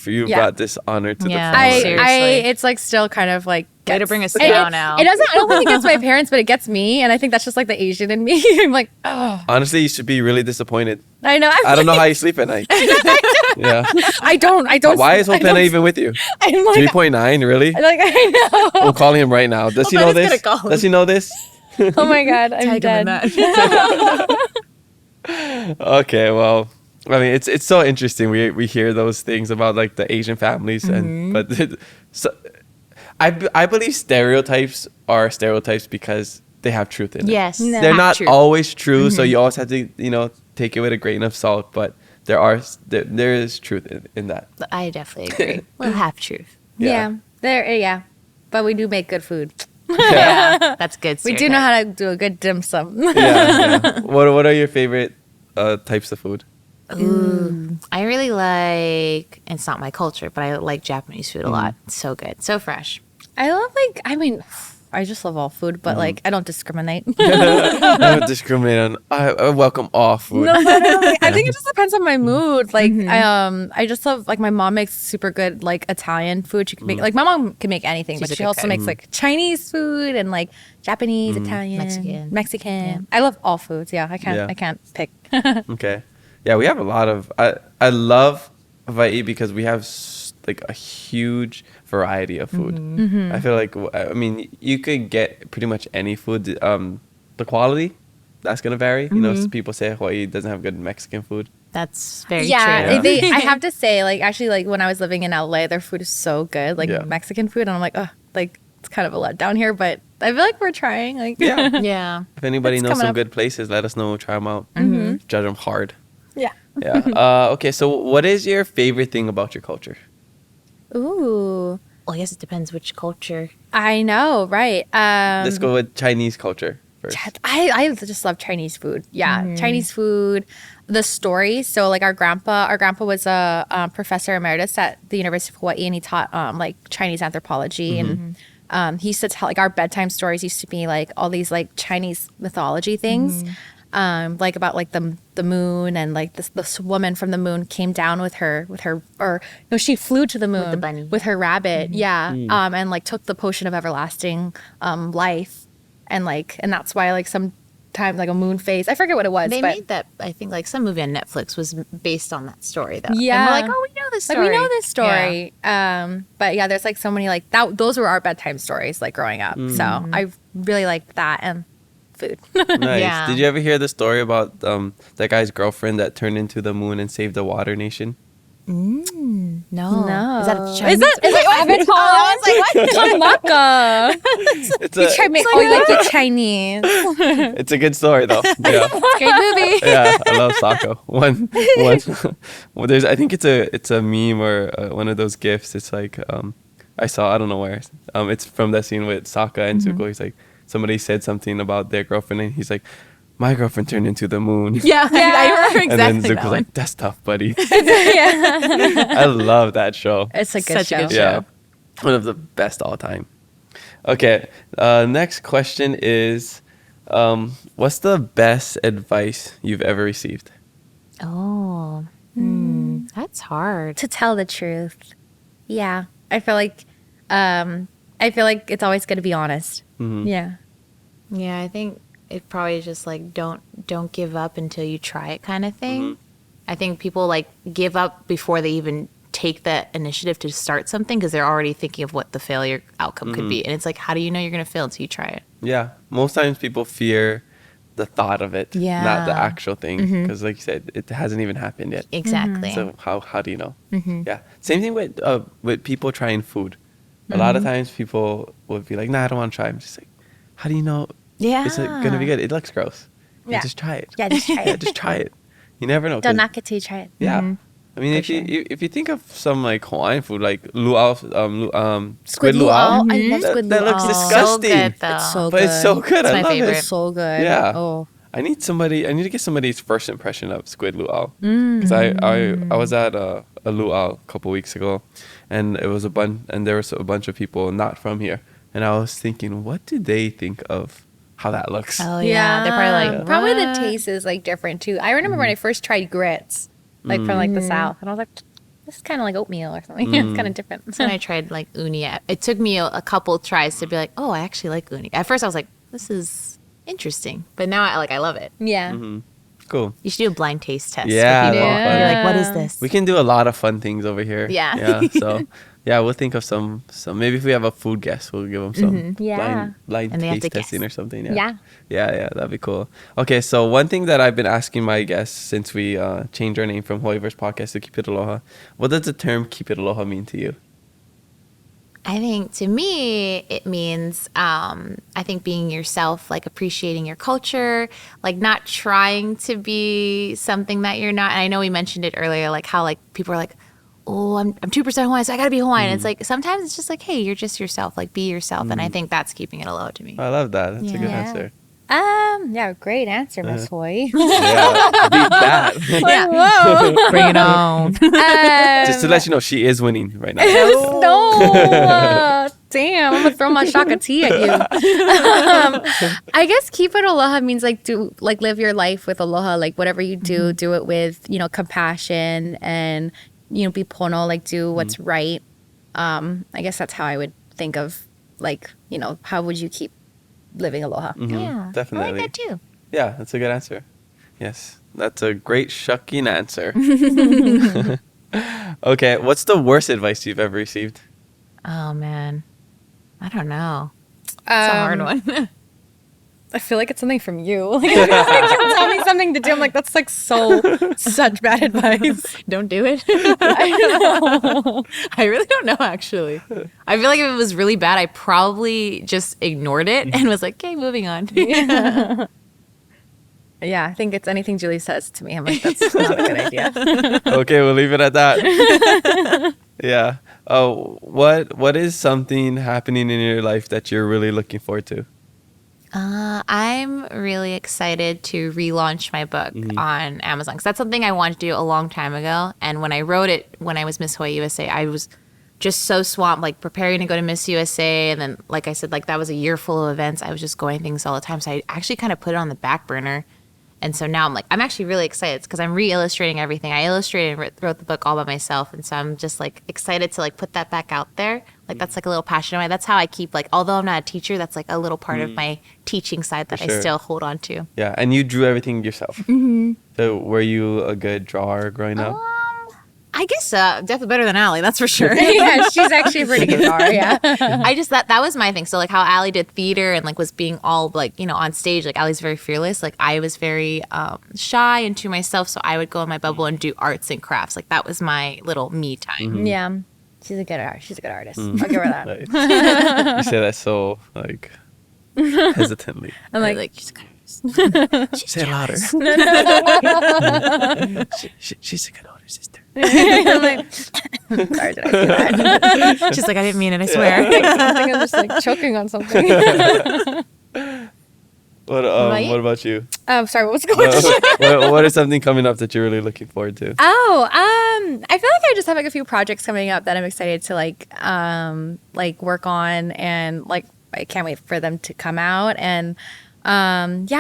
You Yeah. brought this honor to Yeah. the family. Seriously. it's like still kind of like way to bring us it- down now. It doesn't. I don't think it gets my parents, but it gets me, and I think that's just like the Asian in me. I'm like, oh, Honestly, you should be really disappointed. I know. I don't know how you sleep at night. Yeah. I don't. Why is Hopena even with you? I'm like, 3.9, really? like I know. I'm calling him right now. Does he know Hopena's this? gonna call him. Does he know this? Oh my god, I'm dead. Okay, well, I mean, it's so interesting. We hear those things about like the Asian families, but so I believe stereotypes are stereotypes because they have truth in it. yes. No. They're not Truth. always true, so you always have to take it with a grain of salt. But there is truth in that. I definitely agree. Little half truth. Yeah. Yeah. But we do make good food. Yeah, that's good. We do know how to do a good dim sum. Yeah. What are your favorite types of food? Ooh, I really like. It's not my culture, but I like Japanese food a lot. It's so good, so fresh. I love I just love all food, but like I don't discriminate. I don't discriminate on. I welcome all food. No, literally. I think it just depends on my mood. Like, I just love, like, my mom makes super good, like, Italian food. She can make, like, my mom can make anything, but She's a she good also cook. makes, like, Chinese food and, like, Japanese, Italian, Mexican. I love all foods. Yeah, I can't pick. Okay. Yeah, we have a lot of. I love Hawaii because we have like a huge variety of food. I feel like you could get pretty much any food. The quality that's gonna vary. You know, some people say Hawaii doesn't have good Mexican food. That's very Yeah, true. I have to say, like, actually, like, when I was living in LA, their food is so good, like, Yeah. Mexican food, and I'm like, oh, like, it's kind of a letdown here, but I feel like we're trying. Like, Yeah. Yeah. If anybody It's knows coming some up. good places, let us know. We'll try them out. Judge them hard. yeah. Yeah. Okay. So, what is your favorite thing about your culture? Ooh, Well, I guess it depends which culture. I know, right? Let's go with Chinese culture first. I just love Chinese food. Yeah, Chinese food, the stories. So like our grandpa was a professor emeritus at the University of Hawaii, and he taught like Chinese anthropology, and he used to tell like our bedtime stories used to be like all these like Chinese mythology things. like about like the moon, and like this woman from the moon came down with her or no, she flew to the moon With the bunny. with her rabbit, and like took the potion of everlasting life, and that's why like sometimes like a moon phase, I forget what it was, They but made that, I think, like some movie on Netflix was based on that story, though. Yeah. And we're like, oh, we know this story. like we know this story. But yeah, there's like so many like that. Those were our bedtime stories like growing up. So I really liked that and food. Nice. Yeah. Did you ever hear the story about that guy's girlfriend that turned into the moon and saved the water nation? No. No. Is that a Is Chinese? it Avatar? I was like, what? Kamaka. It's You try to make like you're Chinese. it's a good story though. Yeah. Great movie. Yeah, I love Sokka. One. Well, I think it's a meme or one of those gifs. It's like I don't know where. It's from that scene with Sokka and Zuko. He's like, somebody said something about their girlfriend, and he's like, my girlfriend turned into the moon. Yeah, I remember exactly. And then that Zuko's one. like, that's tough, buddy. I love that show. It's a good Such a show. good show. Yeah, one of the best all time. Okay, next question is, what's the best advice you've ever received? Oh, that's hard. To tell the truth. Yeah. I feel like it's always good to be honest. Mhm. Yeah. Yeah, I think it probably is just like don't give up until you try it kind of thing. I think people like give up before they even take the initiative to start something because they're already thinking of what the failure outcome could be. And it's like, how do you know you're going to fail until you try it? Yeah, most times people fear the thought of it, not the Yeah. actual thing, because like you said, it hasn't even happened yet. Exactly. So how do you know? Yeah, same thing with people trying food. A lot of times people would be like, nah, I don't want to try. I'm just like, how do you know Yeah. it's gonna be good? It looks gross. Yeah. Just try it. Yeah, just try Yeah, it. just try it. You never know. 'cause- Don't knock it till you try it. Yeah. I mean, if you think of some like Hawaiian food, like luau, squid luau, I love that, squid that looks luau. disgusting. So good, though. It's so But it's so good. It's I my love favorite. it. It's so good. Yeah. Oh. I need to get somebody's first impression of squid luau. Because I was at a luau a couple weeks ago, and it was and there was a bunch of people not from here, and I was thinking, what do they think of how that looks? Oh yeah, they're probably like, Probably the "What?" taste is like different too. I remember when I first tried grits, like from like the South, and I was like, this is kind of like oatmeal or something. It's kind of different. So when I tried like uni, it took me a couple tries to be like, oh, I actually like uni. At first, I was like, this is interesting, but now I love it. Yeah. Cool. You should do a blind taste test. Yeah, with people. that'd be Be fun. like, what is this? We can do a lot of fun things over here. Yeah. Yeah. So, yeah, we'll think of some. Maybe if we have a food guest, we'll give them some Yeah. blind And they have taste to testing guess. or something. Yeah. Yeah, that'd be cool. Okay, so one thing that I've been asking my guests since we changed our name from Hawaiiverse Podcast to Keep It Aloha, what does the term Keep It Aloha mean to you? I think to me, it means, I think being yourself, like appreciating your culture, like not trying to be something that you're not. And I know we mentioned it earlier, like how like people are like, oh, I'm 2% Hawaiian, so I gotta be Hawaiian. It's like, sometimes it's just like, hey, you're just yourself, like be yourself. And I think that's keeping it aloha to me. I love that. That's a good Yeah. answer. Yeah, great answer, Miss Hawai'i. Yeah, beat that. Whoa. Bring it on. Just to let you know, she is winning right now. No. Damn, I'm gonna throw my shaka tea at you. I guess keep it aloha means like live your life with aloha. Like whatever you do, do it with, compassion and, be pono, like do what's right. I guess that's how I would think of like, how would you keep living aloha? Yeah. Definitely. I like that too. Yeah, that's a good answer. Yes, that's a great shucking answer. Okay, what's the worst advice you've ever received? Oh man. I don't know. It's a hard one. I feel like it's something from you. Like, you tell me something to do. I'm like, that's like such bad advice. Don't do it. I know. I really don't know, actually. I feel like if it was really bad, I probably just ignored it and was like, okay, moving on. Yeah, I think it's anything Julie says to me. I'm like, that's not a good idea. Okay, we'll leave it at that. Yeah. Oh, what is something happening in your life that you're really looking forward to? I'm really excited to relaunch my book on Amazon because that's something I wanted to do a long time ago. And when I wrote it, when I was Miss Hawai'i USA, I was just so swamped, like preparing to go to Miss USA. And then, like I said, like that was a year full of events. I was just going things all the time. So I actually kind of put it on the back burner. And so now I'm like, I'm actually really excited because I'm re-illustrating everything. I illustrated and wrote the book all by myself. And so I'm just like excited to like put that back out there. Like that's like a little passion of mine. That's how I keep like, although I'm not a teacher, that's like a little part of my teaching side that I still hold on to. Yeah. And you drew everything yourself. So were you a good drawer growing up? I guess definitely better than Allie, that's for sure. Yeah, she's actually a pretty good drawer. Yeah. I just that was my thing. So like how Allie did theater and like was being all like, you know, on stage, like Allie's very fearless. Like I was very shy and to myself, so I would go in my bubble and do arts and crafts. Like that was my little me time. Yeah. She's a good artist. I'll give her that. Nice. You say that so like hesitantly. I'm Like she's good. Say it louder. She's a good older sister. I'm like, sorry, did I say that? She's like, I didn't mean it, I swear. I think I'm just like choking on something. What about you? Sorry, what was going on? What is something coming up that you're really looking forward to? I feel like I just have like a few projects coming up that I'm excited to like work on, and like I can't wait for them to come out. And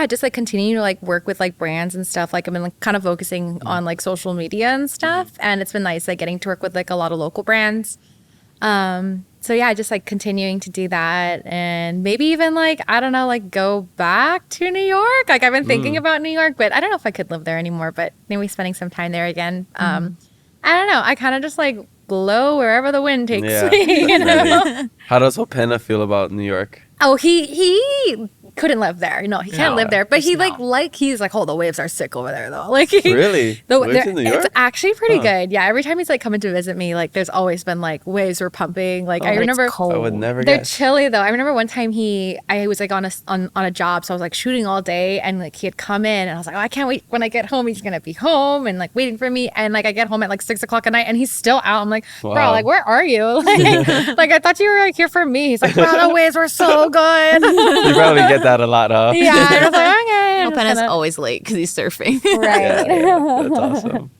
just like continue to like work with like brands and stuff. Like I've been like kind of focusing on like social media and stuff, and it's been nice like getting to work with like a lot of local brands. So yeah, just like continuing to do that, and maybe even like, I don't know, like go back to New York. Like I've been thinking about New York, but I don't know if I could live there anymore, but maybe spending some time there again. I don't know. I kind of just like blow wherever the wind takes me, you know? How does Hopena feel about New York? Oh, he couldn't live there. No, he can't live there. But he he's like, oh, the waves are sick over there though. Like really? Waves in New York? It's actually pretty good. Yeah, every time he's like coming to visit me, like there's always been like waves were pumping. Like I remember, cold. I would never they're guess. chilly though. I remember one time I was like on a job, so I was like shooting all day, and like he had come in, and I was like, oh, I can't wait when I get home. He's gonna be home and like waiting for me, and like I get home at like 6 o'clock at night, and he's still out. I'm like, bro, like where are you? Like I thought you were like here for me. He's like, bro, the waves were so good. You probably get that a lot, huh? Yeah, I was like, okay. Opena's always late because he's surfing. Right. Yeah, that's awesome.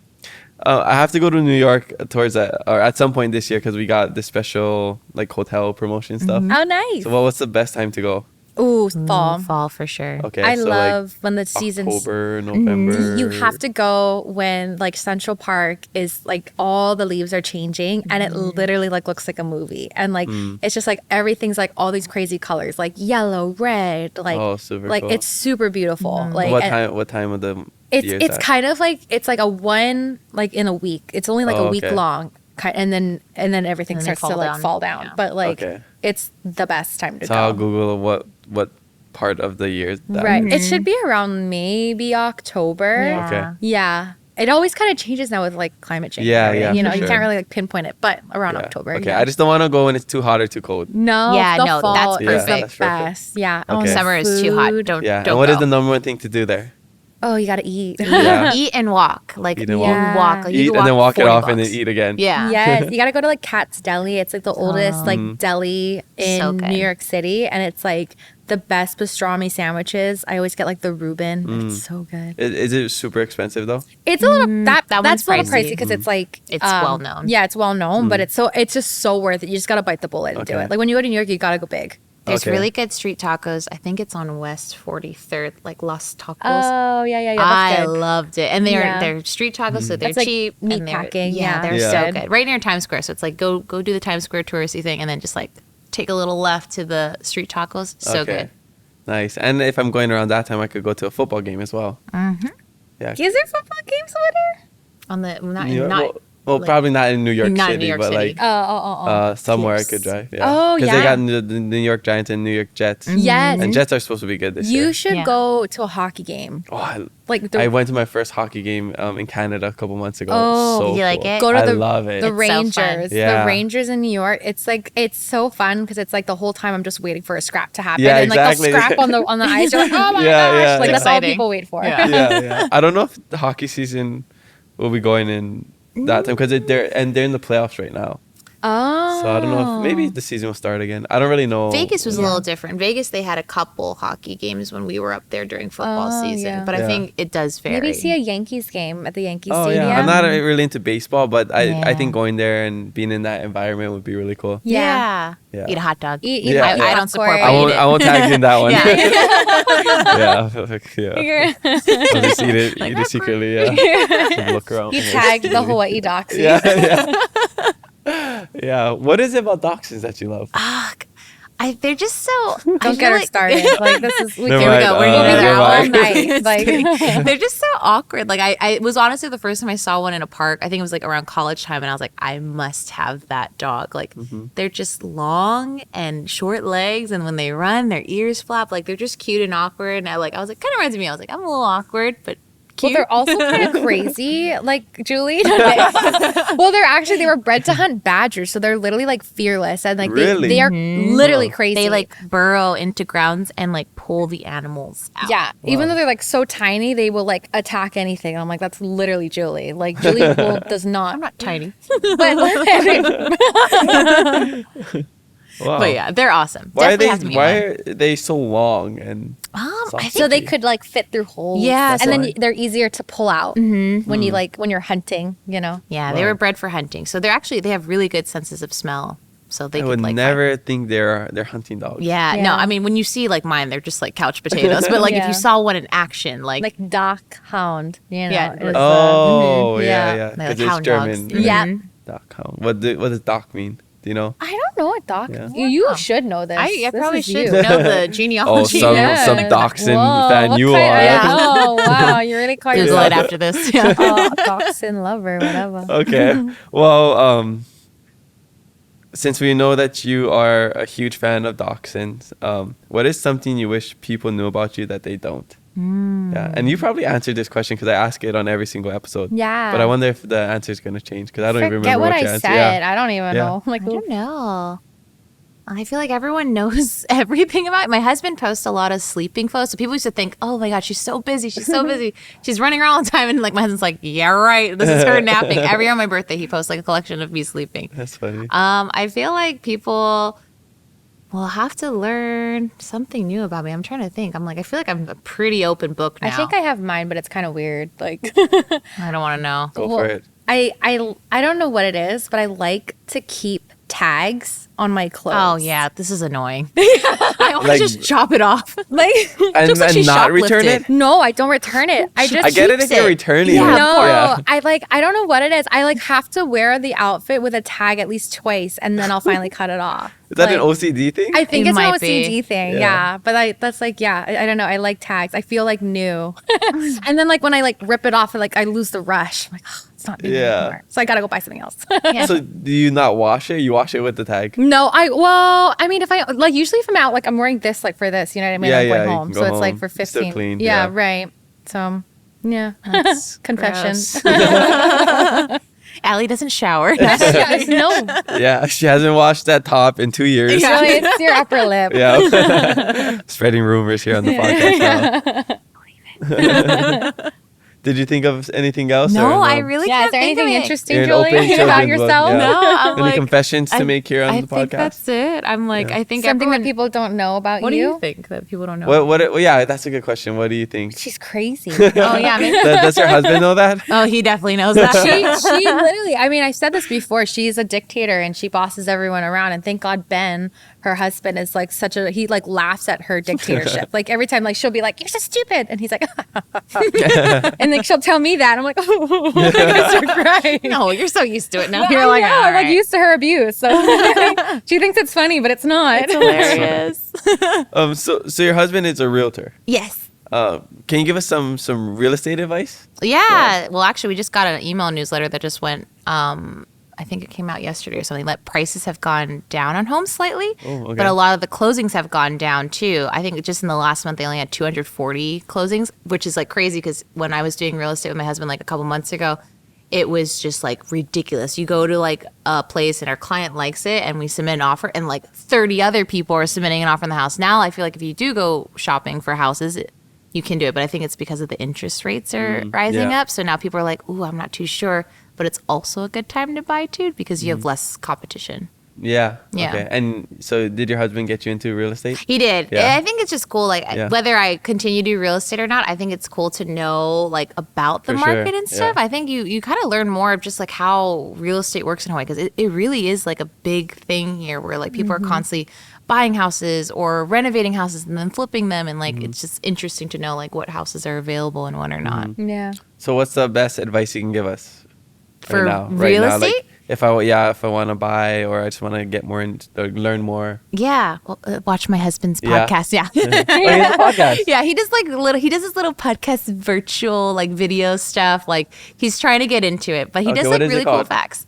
I have to go to New York at some point this year because we got this special like hotel promotion stuff. Oh, nice. So what's the best time to go? Ooh, fall. Fall for sure. Okay, I so love like when the season's October, November. You have to go when like Central Park is like all the leaves are changing, and it literally like looks like a movie, and like it's just like everything's like all these crazy colors, like yellow, red, like super like cool. it's super beautiful. Like What time of the year is it's that? kind of like it's like a one like in a week. It's only like a week okay. long, and then everything And then starts they to fall like down. fall down. Yeah. But like Okay. it's the best time to So go. I'll Google what part of the year is that. Right. It should be around maybe October. Yeah. Okay. Yeah. It always kind of changes now with like climate change. Yeah, right? yeah, You know, for you sure. can't really like pinpoint it, but around Yeah. October. Okay, yeah. I just don't want to go when it's too hot or too cold. No, Yeah, the no, fall that's is perfect. the That's perfect. best. Yeah. Okay. Summer is too hot. Food. Don't Yeah, don't and what go. is the number one thing to do there? Oh, you got to eat. Yeah. Eat and walk. Like Eat and you walk. walk. Like, you Eat can and then walk it 40 off and then blocks. eat again. Yeah. Yes, you got to go to like Cat's Deli. It's like the oldest like deli in So good. New York City, and it's like the best pastrami sandwiches. I always get like the Reuben. It's so good. Is it super expensive though? It's a little that that's one's a little pricey. pricey because it's like It's well known. Yeah, it's well known, but it's just so worth it. You just gotta bite the bullet and do Okay. it. Like when you go to New York, you gotta go big. There's Okay. really good street tacos. I think it's on West 43rd, like Los Tacos. Oh yeah. I That's good. loved it, and Yeah. they're street tacos, so they're That's like cheap. meat and they're, packing, yeah. they're Yeah. so Good. good. Right near Times Square, so it's like go do the Times Square touristy thing, and then just like take a little left to the street tacos. So good. Nice. And if I'm going around that time, I could go to a football game as well. Mm-hmm. Yeah. Is there football games over there? On the not New York- not well, like- probably not in New York not in City, New York but City. like somewhere I Yes. could drive. Yeah. Oh, Because they yeah. got the New York Giants and New York Jets. Yes. And Jets are supposed to be good this year. You should Yeah. go to a hockey game. Oh, Like I went to my first hockey game in Canada a couple months ago. Oh, so did you like cool. it? Go to I the love it. the It's so fun. Rangers. Yeah. The Rangers in New York. It's like it's so fun because it's like the whole time I'm just waiting for a scrap to happen. Yeah, and like exactly. the scrap on the ice. You're like, oh my Yeah, gosh. yeah, Like yeah. that's all Exciting. people wait for. Yeah. yeah. I don't know if the hockey season will be going in that time because they're in the playoffs right now. Oh. So I don't know if maybe the season will start again. I don't really know. Vegas was a little different. Vegas, they had a couple hockey games when we were up there during football season, but I think it does vary. Maybe see a Yankees game at the Yankees Oh Stadium. yeah, I'm not really into baseball, but I think going there and being in that environment would be really cool. Yeah. Yeah. Eat a hot dog. Eat I don't support, I but eat won't tag you in that one. Yeah. yeah. I'll just eat it secretly. Yeah. Just look around. You tag the Hawaii Doxin. Yeah. What is it about Doxins that you love? They're just so. Don't get her started. Like this is. Never Here we mind. go. We're We'll be gonna here go. all night. Like They're just so awkward. Like I was honestly the first time I saw one in a park. I think it was like around college time, and I was like, I must have that dog. Like they're just long and short legs, and when they run, their ears flap. Like they're just cute and awkward. And I was like, kind of reminds me. I was like, I'm a little awkward, but well, cute. they're also kind of crazy, like Julie. Well, they were bred to hunt badgers, so they're literally like fearless and like Really? they are literally crazy. They like burrow into grounds and like pull the animals out. yeah, even though they're like so tiny, they will like attack anything. And I'm like, that's literally Julie. Like Julie does not. I'm not tiny. But Wow. But yeah, they're awesome. Why are Definitely have to meet one. are they so long and I think so they could like fit through holes. Yeah, and then why. they're easier to pull out when you like when you're hunting. You know. Yeah, they were bred for hunting. So they have really good senses of smell. So they I could would like never think they're hunting dogs. Yeah, no, Yeah. I mean when you see like mine, they're just like couch potatoes. But like if Yeah. you saw one in action, like Dock hound. You know. Yeah. is, Oh yeah. yeah. they're like Because it's hound German. dogs. Yeah. Dock hound. What does dock mean? Do you know? I don't know what dock. Yeah. You should know this. I This probably is should you. know the Oh, genealogy. some Yes. Doxin Whoa, fan what you kind are. of- Yeah. Oh wow, you really call Google yourself it after this. Yeah. Doxin lover, whatever. Okay. Well, since we know that you are a huge fan of Doxins, what is something you wish people knew about you that they don't? Yeah, and you probably answered this question because I ask it on every single episode. Yeah. But I wonder if the answer is going to change because I don't even Forget remember what you I answered. said. Yeah. I don't even Yeah. know. Like, I don't know. I feel like everyone knows everything about it. My husband posts a lot of sleeping photos. So people used to think, oh my God, she's so busy. She's so busy. She's running around all the time. And like my husband's like, yeah, right. This is her napping. Every year on my birthday, he posts like a collection of me sleeping. That's funny. I feel like people will have to learn something new about me. I'm trying to think. I'm like, I feel like I'm a pretty open book now. I think I have mine, but it's kind of weird. Like, I don't want to know. Go for it. I don't know what it is, but I like to keep tags on my clothes. Oh yeah, this is annoying. I want Like- to just chop it off. Like, And, Looks like she not return shoplifted. it? no, I don't return it. I just I get it keeps if you're it. returning Yeah, it. of No, course. I don't know what it is. I like have to wear the outfit with a tag at least twice, and then I'll finally cut it off. Is that an Like, OCD thing? I think It it's an might OCD be. thing, Yeah. yeah. But that's like, I don't know. I like tags. I feel like new, and then like when I like rip it off, I lose the rush. I'm like, oh, it's not new Yeah. anymore. So I gotta go buy something else. So do you not wash it? You wash it with the tag? No, I mean, if I like, usually if I'm out, like I'm wearing this, like for this, you know what I mean? Yeah, I'm yeah, going you home. can So go it's like home. for Still 15. clean, Yeah, yeah. right. So, yeah. That's Confession. gross. Allie doesn't shower. No, Yeah, she hasn't washed that top in 2 years. so it's your upper lip. Yeah. Spreading rumors here on the podcast now. Did you think of anything else? No, or I really Yeah, can't is there think of anything it. interesting, You're an Julie, open about children's book, yourself? yeah. No, I'm Any like, confessions to make here on I the think podcast? that's it. I'm like, I think Something everyone, that people don't know about What do you? you think that people don't know? Well, yeah, that's a good question. What do you think? She's crazy. Oh yeah, maybe. Does your husband know that? Oh, he definitely knows that. she literally, I mean, I've said this before. She's a dictator and she bosses everyone around. And thank God Ben, her husband, is like he like laughs at her dictatorship. Like every time, like she'll be like, "You're so stupid," and he's like, and like she'll tell me that. I'm like, "Oh, you guys are great." No, you're so used to it now. I You're like, know, all I'm like right. used to her abuse. So she thinks it's funny, but it's not. It's hilarious. So your husband is a realtor. Yes. Can you give us some real estate advice? Yeah. Well, actually, we just got an email newsletter that just went. I think it came out yesterday or something. That prices have gone down on homes slightly, Oh, okay. but a lot of the closings have gone down too. I think just in the last month they only had 240 closings, which is like crazy because when I was doing real estate with my husband like a couple months ago, it was just like ridiculous. You go to like a place and our client likes it and we submit an offer and like 30 other people are submitting an offer in the house. Now I feel like if you do go shopping for houses, you can do it, but I think it's because of the interest rates are rising yeah. up. So now people are like, ooh, I'm not too sure. but it's also a good time to buy too because you have less competition. Yeah. Yeah. Okay. And so did your husband get you into real estate? He did. Yeah. I think it's just cool, like Yeah. whether I continue to do real estate or not, I think it's cool to know like about the For sure. market and stuff. Yeah. I think you kind of learn more of just like how real estate works in Hawaii because it really is like a big thing here where like people are constantly buying houses or renovating houses and then flipping them. And like it's just interesting to know like what houses are available and what are not. Yeah. So what's the best advice you can give us For right real now? estate? Like, if I want to buy or I just want to get more into or learn more. Yeah. Well, watch my husband's Yeah. podcast. Yeah. Oh, he has a podcast. Yeah, he does his little podcast virtual like video stuff. Like he's trying to get into it, but he Okay, does what like is it really cool called? facts.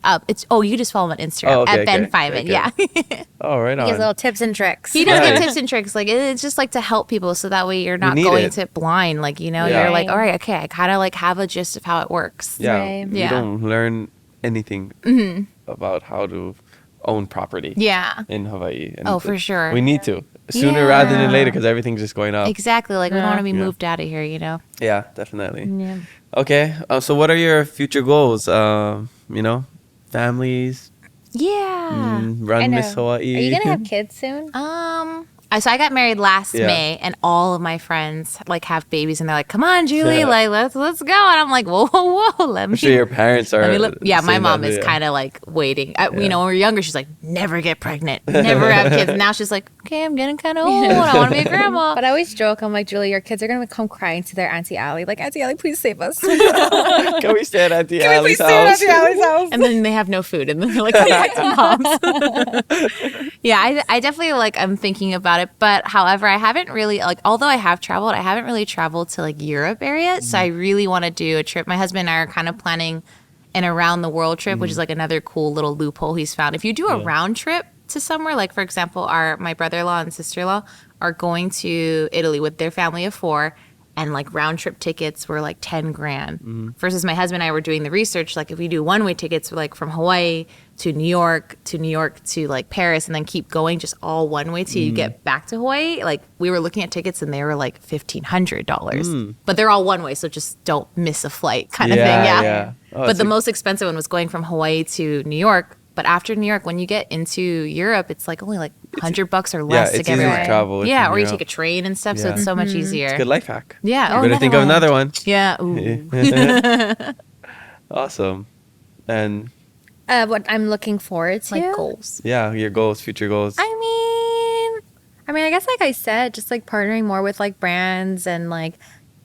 You just follow him on Instagram Oh, okay, at Ben okay, Fieman. okay. Yeah. Oh, right He has on. little tips and tricks. He does Nice. give tips and tricks. Like it's just like to help people so that way you're not need going it. to blind. Like, Yeah. you're like, Right. all right, okay, I kind of like have a gist of how it works. Yeah. Right. You Yeah. don't learn anything about how to own property Yeah. in Hawaii. And Oh, for sure. We need to sooner rather than later because everything's just going up. Exactly. Like we don't want to be Yeah. moved out of here, you know? Yeah, definitely. Yeah. Okay. So what are your future goals? Families, Yeah. run Miss Hawai'i. Are you gonna have kids soon? So I got married last Yeah. May, and all of my friends like have babies, and they're like, "Come on, Julie, Yeah. like let's go." And I'm like, "Whoa, whoa, whoa, let I'm me." sure your parents are. let me look. Yeah, my saying mom that, is yeah. kind of like waiting. You know, when we were younger, she's like, "Never get pregnant, never have kids." Now she's like, "Okay, I'm getting kind of old. I want to be a grandma." But I always joke, I'm like, Julie, your kids are gonna come crying to their Auntie Allie. Like, Auntie Allie, please save us. Can we stay at Auntie Allie's house? Allie's house? And then they have no food, and then they're like, "Come back to mom's." Yeah, I definitely like. I'm thinking about it, but however, I haven't really like. Although I have traveled, I haven't really traveled to like Europe area. So I really want to do a trip. My husband and I are kind of planning an around the world trip, which is like another cool little loophole he's found. If you do a round trip to somewhere, like for example, my brother-in-law and sister-in-law are going to Italy with their family of 4. And like round trip tickets were like 10 grand versus my husband and I were doing the research. Like if we do one way tickets, like from Hawaii to New York to like Paris and then keep going just all one way till you get back to Hawaii. Like we were looking at tickets and they were like $1,500, but they're all one way. So just don't miss a flight kind of thing. Yeah. Oh, But it's the most expensive one was going from Hawaii to New York. But after New York, when you get into Europe, it's like only like $100 or less to it's get easy to everywhere. travel Yeah, from or you Europe. take a train and stuff, so Yeah. it's so much easier. Good life hack. Yeah. You better think of another one. Yeah. Ooh. Awesome. And What I'm looking forward to. Like goals. yeah, your goals, future goals. I mean, I guess like I said, just like partnering more with like brands and like,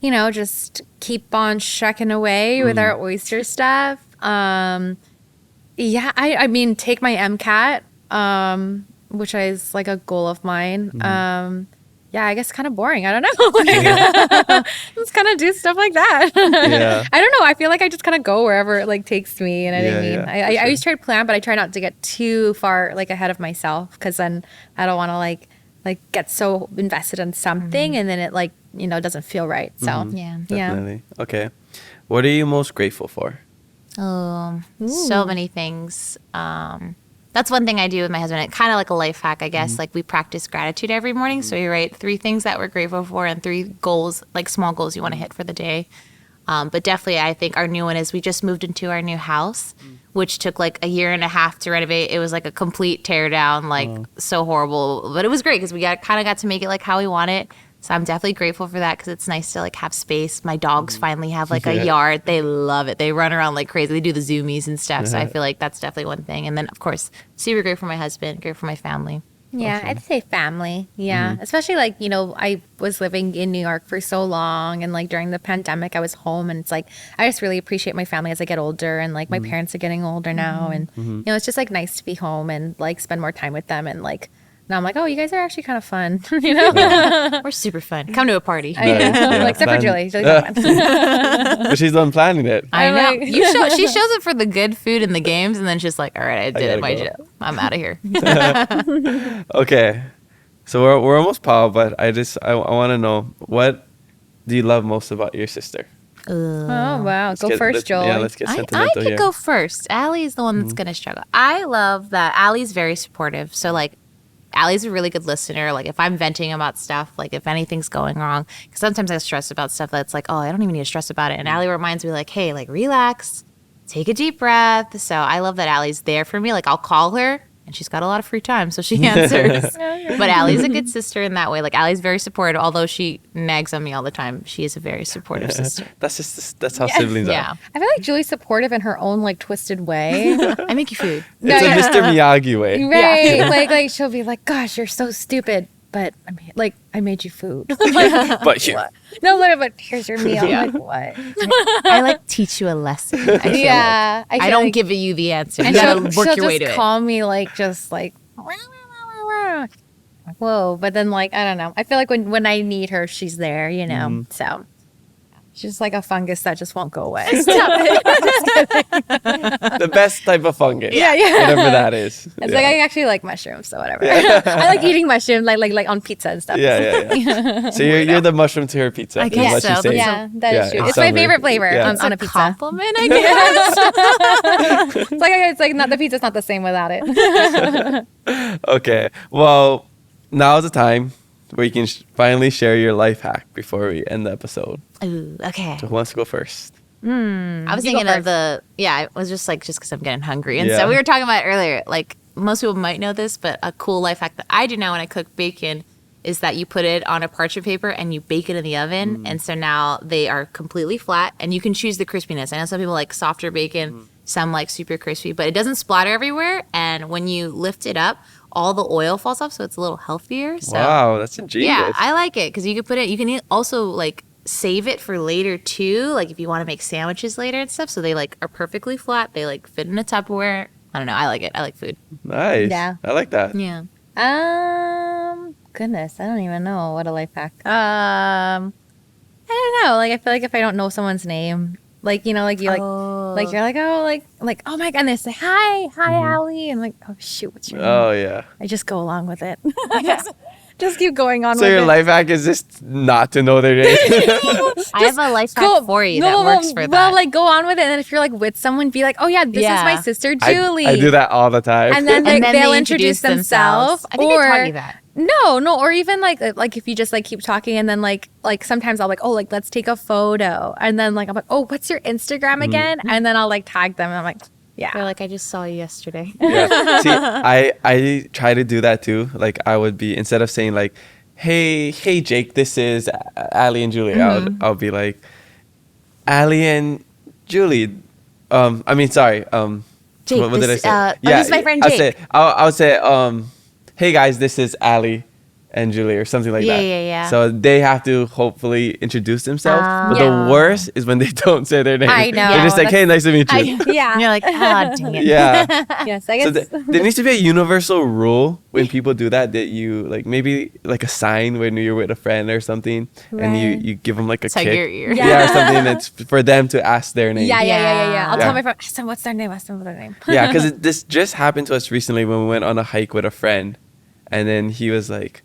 just keep on shucking away with our oyster stuff. Yeah, I mean, take my MCAT, which is like a goal of mine. Yeah, I guess kind of boring. I don't know. Like, just kind of do stuff like that. Yeah. I don't know. I feel like I just kind of go wherever it like takes me. You know what Yeah, I mean? yeah, I for sure. always try to plan, but I try not to get too far like ahead of myself because then I don't want to like get so invested in something and then it like doesn't feel right. So Yeah. Definitely. Okay. What are you most grateful for? So many things. That's one thing I do with my husband. It's kind of like a life hack, I guess. Like we practice gratitude every morning. So we write 3 things that we're grateful for and 3 goals, like small goals you want to hit for the day. But definitely, I think our new one is we just moved into our new house, which took like a year and a half to renovate. It was like a complete tear down, like so horrible. But it was great because we kind of got to make it like how we want it. So I'm definitely grateful for that because it's nice to like have space. My dogs finally have like a yard. They love it. They run around like crazy. They do the zoomies and stuff. So I feel like that's definitely one thing. And then of course, super grateful for my husband, grateful for my family. yeah, I'd say family. Yeah, especially like I was living in New York for so long, and like during the pandemic, I was home, and it's like I just really appreciate my family as I get older, and like my parents are getting older now, and it's just like nice to be home and like spend more time with them, and like now I'm like, oh, you guys are actually kind of fun, We're super fun. Come to a party. Yeah, like except for plan- Julie. Julie's not fun. But she's done planning it. I I'm know. like- She shows up for the good food and the games, and then she's like, "All right, I did gotta it. My go." job. I'm out of here." Okay. So we're almost Paul, but I want to know, what do you love most about your sister? Oh wow, Let's go get- first, let's- Jolie. Yeah, let's get I sentimental could here. go first. Allie is the one that's gonna struggle. I love that Allie's very supportive. So like, Allie's a really good listener. Like if I'm venting about stuff, like if anything's going wrong, because sometimes I stress about stuff that's like, oh, I don't even need to stress about it. And Allie reminds me like, hey, like relax. take a deep breath. So I love that Allie's there for me. Like I'll call her and she's got a lot of free time, so she answers. But Allie's a good sister in that way. Like Allie's very supportive, although she nags on me all the time. She is a very supportive sister. That's how siblings Yeah. are. I feel like Julie's supportive in her own like twisted way. I make you food. It's a Mr. Miyagi way. Right. Like she'll be like, gosh, you're so stupid. But I made you food. But here. No, but here's your meal. Like what? I like teach you a lesson. I feel Yeah, like. I I feel don't like- give you the answer. You And gotta she'll work your way just to it. call me like just like whoa. But then like I don't know. I feel like when I need her, she's there. You know. So she's like a fungus that just won't go away. The best type of fungus. Yeah. Whatever that is. It's like I actually like mushrooms, so whatever. I like eating mushrooms, like on pizza and stuff. Yeah. So you're the mushroom to her pizza. I is guess what so. she's saying. Yeah, that is Yeah, true. in It's my summary. favorite flavor Yeah. on a a pizza. compliment, I guess. It's like not the pizza's not the same without it. Okay. Well, now's the time where you can finally share your life hack before we end the episode. Ooh, okay. So who wants to go first? I was You go thinking of first. I was just like, just because I'm getting hungry. And Yeah. so we were talking about it earlier, like most people might know this, but a cool life hack that I do now when I cook bacon is that you put it on a parchment paper and you bake it in the oven. And so now they are completely flat and you can choose the crispiness. I know some people like softer bacon, some like super crispy, but it doesn't splatter everywhere. And when you lift it up, all the oil falls off, so it's a little healthier. So Wow, that's ingenious. yeah, I like it because you can put it. You can also like save it for later too. Like if you want to make sandwiches later and stuff, so they like are perfectly flat. They like fit in a Tupperware. I don't know. I like it. I like food. Nice. Yeah. I like that. Yeah. Goodness, I don't even know what a life hack. I don't know. Like I feel like if I don't know someone's name, like you know, like you like you're like oh my goodness, like, hi Allie, and like oh shoot, what's your name? Oh yeah. I just go along with it. Just keep going on So with your it. life hack is just not to know their name. I have a life hack Go- for you no, that no, works no. for that. Well, like go on with it, and then if you're like with someone, be like, oh yeah, this is Yeah. my sister I Julie. do that all the time. And then, And then they'll they introduce themselves. I think or I taught you that. No, or even like if you just like keep talking and then like sometimes I'll like, oh, like let's take a photo. And then like I'm like, oh, what's your Instagram again? And then I'll like tag them and I'm like, They're yeah. like, I just saw you yesterday. Yeah. See, I try to do that too. Like I would be, instead of saying like, hey Jake, this is Allie and Julie. I'll be like, Allie and Julie. Jake, what did I say? this is my friend Jake. I would say, hey guys, this is Allie and Julie, or something like Yeah, that. yeah. So they have to hopefully introduce themselves. But Yeah. the worst is when they don't say their name. I know. They're just like, hey, nice to meet you. Yeah. And you're like, ah, dang it. Yeah. Yes, I So guess. there needs to be a universal rule when people do that you like, maybe like a sign when you're with a friend or something, and Right. you give them like a Tug kick. your ear. Yeah, or something that's for them to ask their name. Yeah. I'll Yeah. tell my friend, ask them what's their name, ask them what's their name. Yeah, because this just happened to us recently when we went on a hike with a friend, and then he was like,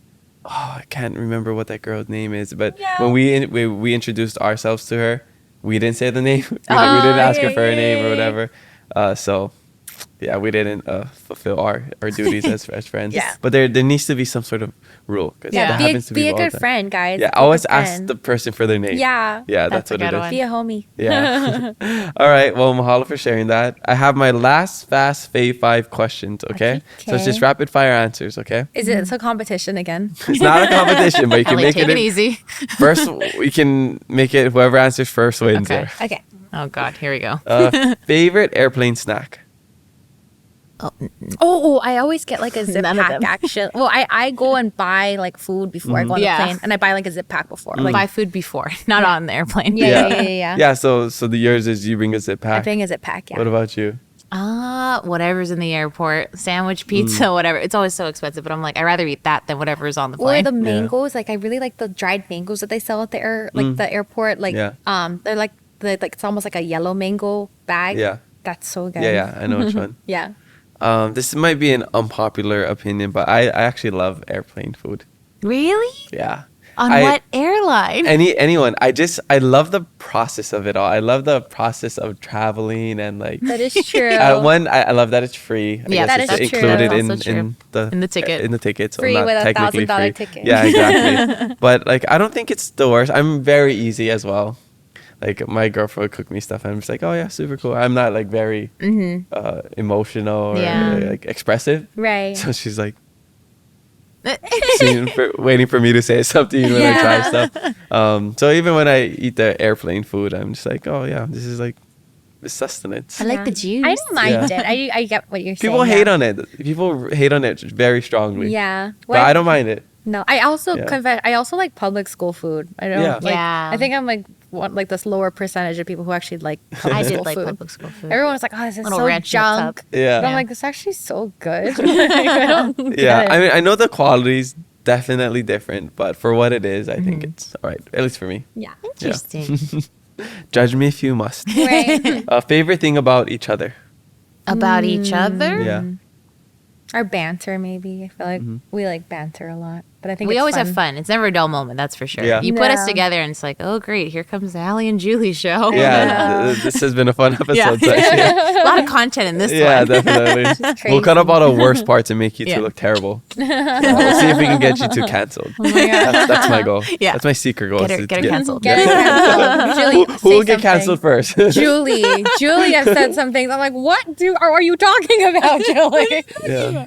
oh, I can't remember what that girl's name is, but when we introduced ourselves to her, we didn't say the name. we didn't ask her for her name or whatever. So yeah, we didn't fulfill our duties as friends. Yeah. But there needs to be some sort of rule, because Yeah. that happens to Be a people all good the time. friend, guys. Yeah, Be a always good ask friend. the person for their name. Yeah. Yeah, that's That's a what it good is. one. Be a homie. Yeah. All right. Well, mahalo for sharing that. I have my last fast fave 5 questions. Okay? So it's just rapid fire answers. Okay? Is it a competition again? It's not a competition, but you can Ellie, make take it it easy. first. We can make it whoever answers first wins. Okay. Okay. Oh, God. Here we go. Favorite airplane snack? Oh, I always get like a zip None of pack them. actually. Well, I go and buy like food before I go on Yeah. the plane, and I buy like a zip pack before. Like, Buy food before, not on the airplane. yeah. Yeah. So the yours is you bring a zip I pack. think a zip pack. Yeah. What about you? Whatever's in the airport, sandwich, pizza, whatever. It's always so expensive, but I'm like, I'd rather eat that than whatever's on the Or plane. the mangoes, like I really like the dried mangoes that they sell at the the airport. Like, Yeah. they're like it's almost like a yellow mango bag. Yeah. That's so good. Yeah. I know which one. Yeah. This might be an unpopular opinion, but I actually love airplane food. Really? Yeah. On what airline? Anyone. I love the process of it all. I love the process of traveling and like. That is true. I love that it's free. I Yeah, guess that it's is true. included That's also true. in the ticket. In the ticket, so Free not with a technically $1,000 free. ticket. Yeah, exactly. But like, I don't think it's the worst. I'm very easy as well. like my girlfriend would cook me stuff, and I'm just like, oh yeah, super cool. I'm not like very emotional or like expressive, Right. so she's like waiting for me to say something when I try stuff. So even when I eat the airplane food, I'm just like, oh yeah, this is like sustenance. I like the juice. I don't mind it. I get what you're saying. People hate on it. People hate on it very strongly. Yeah. But I don't mind it. No, I also Yeah. confess. I also like public school food. I don't. Yeah. Like, Yeah. I think I'm like this lower percentage of people who actually like public I school did like food. public school food. Everyone's like, oh, this is Little so ranch junk. mix up. Yeah. But I'm like, this is actually so good. Like, I don't Yeah, get it. I mean, I know the quality's definitely different, but for what it is, I think it's all right, at least for me. Yeah. Interesting. Judge me if you must. Right. Favorite thing about each other? About each other? Yeah. Our banter, maybe. I feel like we like banter a lot. But I think We it's always have fun. It's never a dull moment, that's for sure. Yeah. You put us Yeah. together and it's like, oh, great, here comes Allie and Julie's show. Yeah, this has been a fun episode. Yeah. So actually, A lot of content in this yeah, one. definitely. We'll cut up all the worst parts and make you Yeah. two look terrible. We'll see if we can get you two canceled. That's my goal. Yeah. That's my secret goal. Get is her, to get her canceled. Get it canceled. Julie, Who will say get canceled first? Julie. Julie, I've said some things. I'm like, what are you talking about, Julie? Yeah.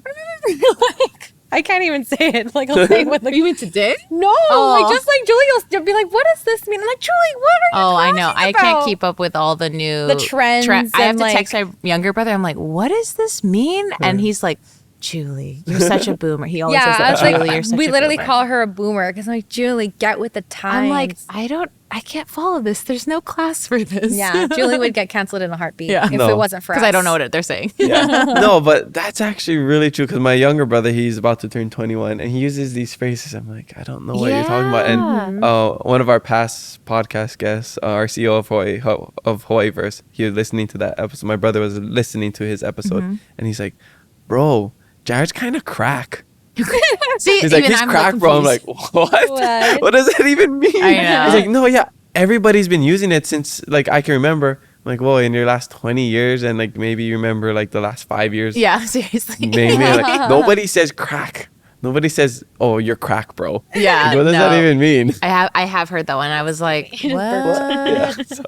Like, I can't even say it. Like, I'll say it with like, You mean today? no, Oh. like just like Julie will be like, what does this mean? I'm like, Julie, what are you Oh, I talking know. I about? can't keep up with all the new The trends I have and, to like- text my younger brother. I'm like, what does this mean? And he's like, Julie, you're such a boomer. He always Yeah, says I that. was Julie, like, you're such we a literally boomer. call her a boomer because I'm like, Julie, get with the times. I'm like, I can't follow this. There's no class for this. yeah, Julie would get canceled in a heartbeat Yeah. if No. it wasn't for us. Because I don't know what they're saying. Yeah. No, but that's actually really true because my younger brother, he's about to turn 21 and he uses these phrases. I'm like, I don't know what you're talking about. And one of our past podcast guests, our CEO of Hawaiiverse, he was listening to that episode. My brother was listening to his episode and he's like, bro, Jared's kind of crack. See, He's like, even he's I'm crack, bro. I'm like, confused. what? What does that even mean? I know. He's like, no, yeah, everybody's been using it since like I can remember. I'm like, well, in your last 20 years and like maybe you remember like the last 5 years. Yeah, seriously. Maybe like nobody says crack. Nobody says, "Oh, you're crack, bro." Yeah, Like, what does that no. even mean? I have heard that one. I was like, what? Yeah. So-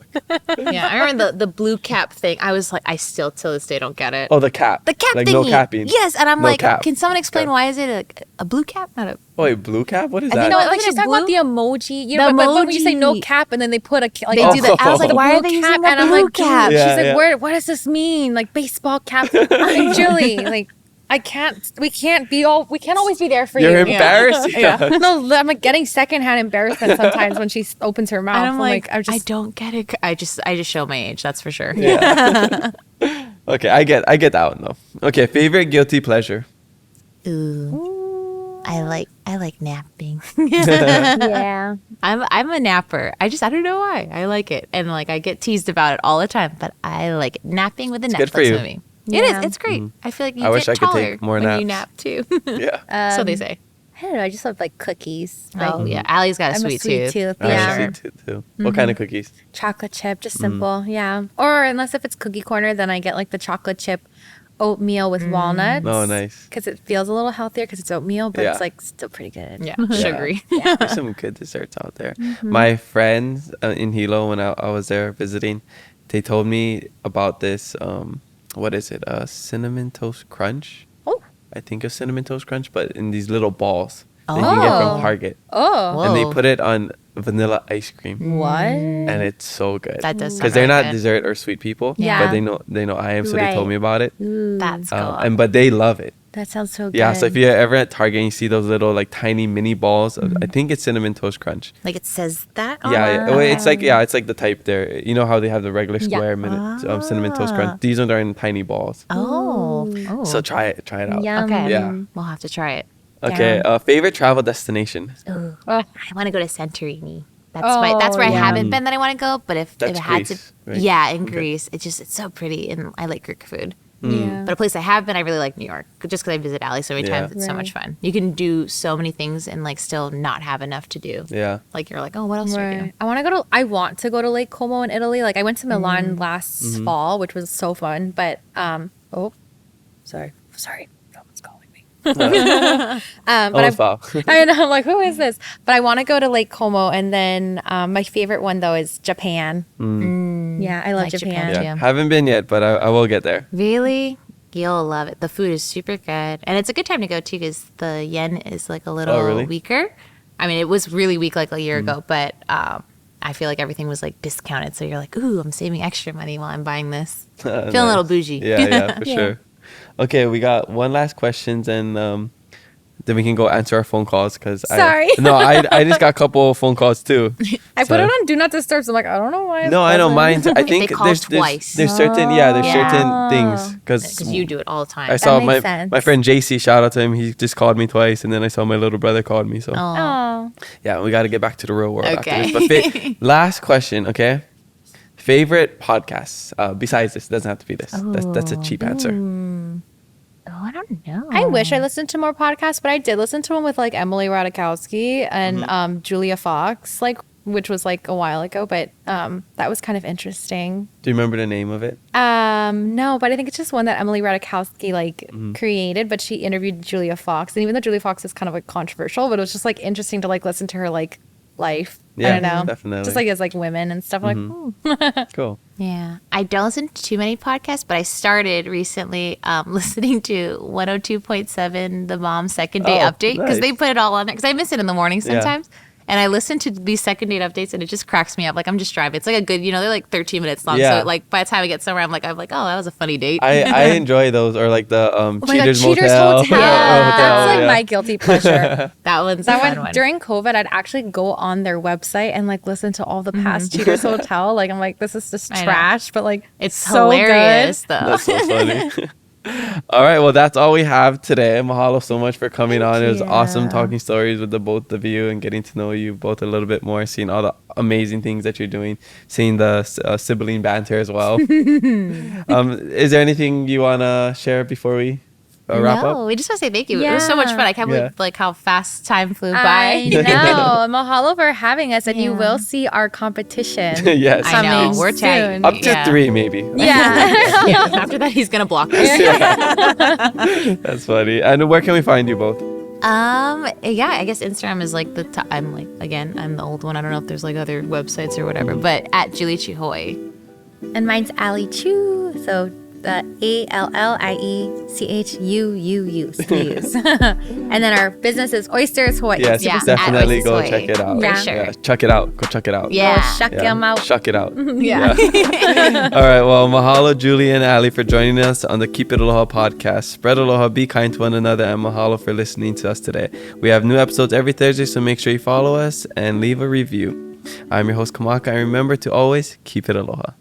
Yeah, I remember the blue cap thing. I was like, I still till this day don't get it. oh, the cap. The cap like thingy. no capping. Yes, and I'm No like, cap. can someone explain Yeah. why is it a blue cap? Not a. Oh, wait, blue cap. What is I that? think No, Wasn't like it she's talking about the blue? emoji. You The know, but when you say no emoji. cap and then they put a like They do that. I was like, Oh. why are blue they cap? using the And I'm blue like, cap? Yeah, she's like, yeah. what does this mean? Like baseball cap? I'm like, Julie, like we can't always be there for You're you. embarrassed. Yeah. No, I'm like getting secondhand embarrassment sometimes when she opens her mouth. And I'm like, I just I don't get it. I just show my age. That's for sure. Yeah. Okay, I get that one though. Okay, favorite guilty pleasure. Ooh, I like napping. yeah. I'm a napper. I don't know why. I like it, and like I get teased about it all the time. But I like it. Napping with a good for Netflix you. movie. Yeah. It is. It's great. I feel like you I wish get I could taller take more when you naps. nap too. Yeah. So they say. I don't know. I just love like cookies. Oh yeah, Allie's got a I'm sweet, tooth. I Yeah. like sweet too. What kind of cookies? Chocolate chip, just simple. Yeah. Or unless if it's cookie corner, then I get like the chocolate chip oatmeal with walnuts. Oh, nice. Because it feels a little healthier because it's oatmeal, but Yeah. it's like still pretty good. Yeah, sugary. There's some good desserts out there. My friends in Hilo, when I was there visiting, they told me about this. What is it? Cinnamon toast crunch. Oh. I think of cinnamon toast crunch, but in these little balls that you can get from Oh. Target, Oh. and they Whoa. put it on vanilla ice cream, What? and it's so good. That does sound Because they're really not good. dessert or sweet people, Yeah. but they know I am, so they Right. told me about it. That's cool. But they love it. That sounds so good. Yeah, so if you're ever at Target and you see those little like tiny mini balls, I think it's cinnamon toast crunch. Like it says that. Yeah, well, it's like it's like the type there. You know how they have the regular Yeah. square cinnamon toast crunch. These ones are in tiny balls. Oh. So try it out. Yum. Okay. Yeah. We'll have to try it. Okay. Favorite travel destination. Ooh. Oh. I want to go to Santorini. That's where I yeah. haven't been that I want to go. But if That's it had Greece, to, right? yeah, in Okay. Greece, it's so pretty, and I like Greek food. Yeah. But a place I have been, I really like New York, just because I visit Allie so many Yeah. times. It's so much Right. fun. You can do so many things and like still not have enough to do. Yeah. Like you're like, oh, what else do we do? Right. I want to go to Lake Como in Italy. Like I went to Milan last fall, which was so fun. But sorry, someone's calling me. But Almost foul. I know, I'm like, who is this? But I want to go to Lake Como, and then my favorite one though is Japan. Yeah, I love Like Japan. Japan. Yeah. Haven't been yet, but I will get there. Really? You'll love it. The food is super good. And it's a good time to go too because the yen is like a little really? weaker. I mean, it was really weak like a year ago, but I feel like everything was like discounted. So you're like, ooh, I'm saving extra money while I'm buying this. Feeling a little bougie. Yeah, for sure. Okay, we got one last question, and then we can go answer our phone calls. Sorry. I just got a couple of phone calls too. I put it on Do Not Disturb, so I'm like, I don't know why. No, I know mine. I think they call twice. there's certain certain things Because you do it all the time. I saw makes sense. my friend JC, shout out to him. He just called me twice, and then I saw my little brother called me. So Oh. yeah, we got to get back to the real world Okay. after this. But last question, okay? Favorite podcasts besides this? Doesn't have to be this. That's a cheap answer. Oh, I don't know. I wish I listened to more podcasts, but I did listen to one with like Emily Ratajkowski and Julia Fox, like, which was like a while ago, but that was kind of interesting. Do you remember the name of it? No, but I think it's just one that Emily Ratajkowski like created, but she interviewed Julia Fox, and even though Julia Fox is kind of like controversial, but it was just like interesting to like listen to her like life. Yeah, I don't know, definitely. just like as like women and stuff. Like, Cool. Yeah. I don't listen to too many podcasts, but I started recently listening to 102.7 The Mom Second Date Oh, Update because nice. they put it all on there because I miss it in the morning Yeah. sometimes. And I listen to these second date updates and it just cracks me up. Like I'm just driving. It's like a good, they're like 13 minutes long. Yeah. So like by the time I get somewhere, I'm like, oh, that was a funny date. I enjoy those, or like the oh my God, Cheaters Cheaters Motel. Hotel. Yeah, That's like yeah. my guilty pleasure. that one's That a fun one one. during COVID, I'd actually go on their website and like listen to all the past Cheaters Hotel. Like I'm like, this is just I know. trash, but like It's so hilarious though. That's so funny. All right, well, that's all we have today. Mahalo so much for coming on. It was awesome talking stories with the both of you and getting to know you both a little bit more, seeing all the amazing things that you're doing, seeing the sibling banter as well. Is there anything you want to share before we wrap up? No, we just want to say thank you. It was so much fun. I can't Yeah. believe like how fast time flew I by. know. Mahalo for having us, and you will see our competition. Yes. I know. coming We're tagged. soon. Up to 3, maybe. Yeah. Yeah, after that, he's gonna block us. That's funny. And where can we find you both? Yeah, I guess Instagram is like the top. I'm like, again, I'm the old one. I don't know if there's like other websites or whatever, but at @Chu Hawaii. And mine's Allie Chu. So the ALLIECHUUU. And then our business is Oysters Hawai'i. Yes, Yeah, definitely at go Oysters check it out. Yeah. sure. Check it out. Go check it out. Yeah. Shuck Yeah. them out. Shuck it out. Yeah. All right. Well, mahalo, Julie and Ali, for joining us on the Keep It Aloha podcast. Spread aloha, be kind to one another, and mahalo for listening to us today. We have new episodes every Thursday, so make sure you follow us and leave a review. I'm your host, Kamaka, and remember to always keep it aloha.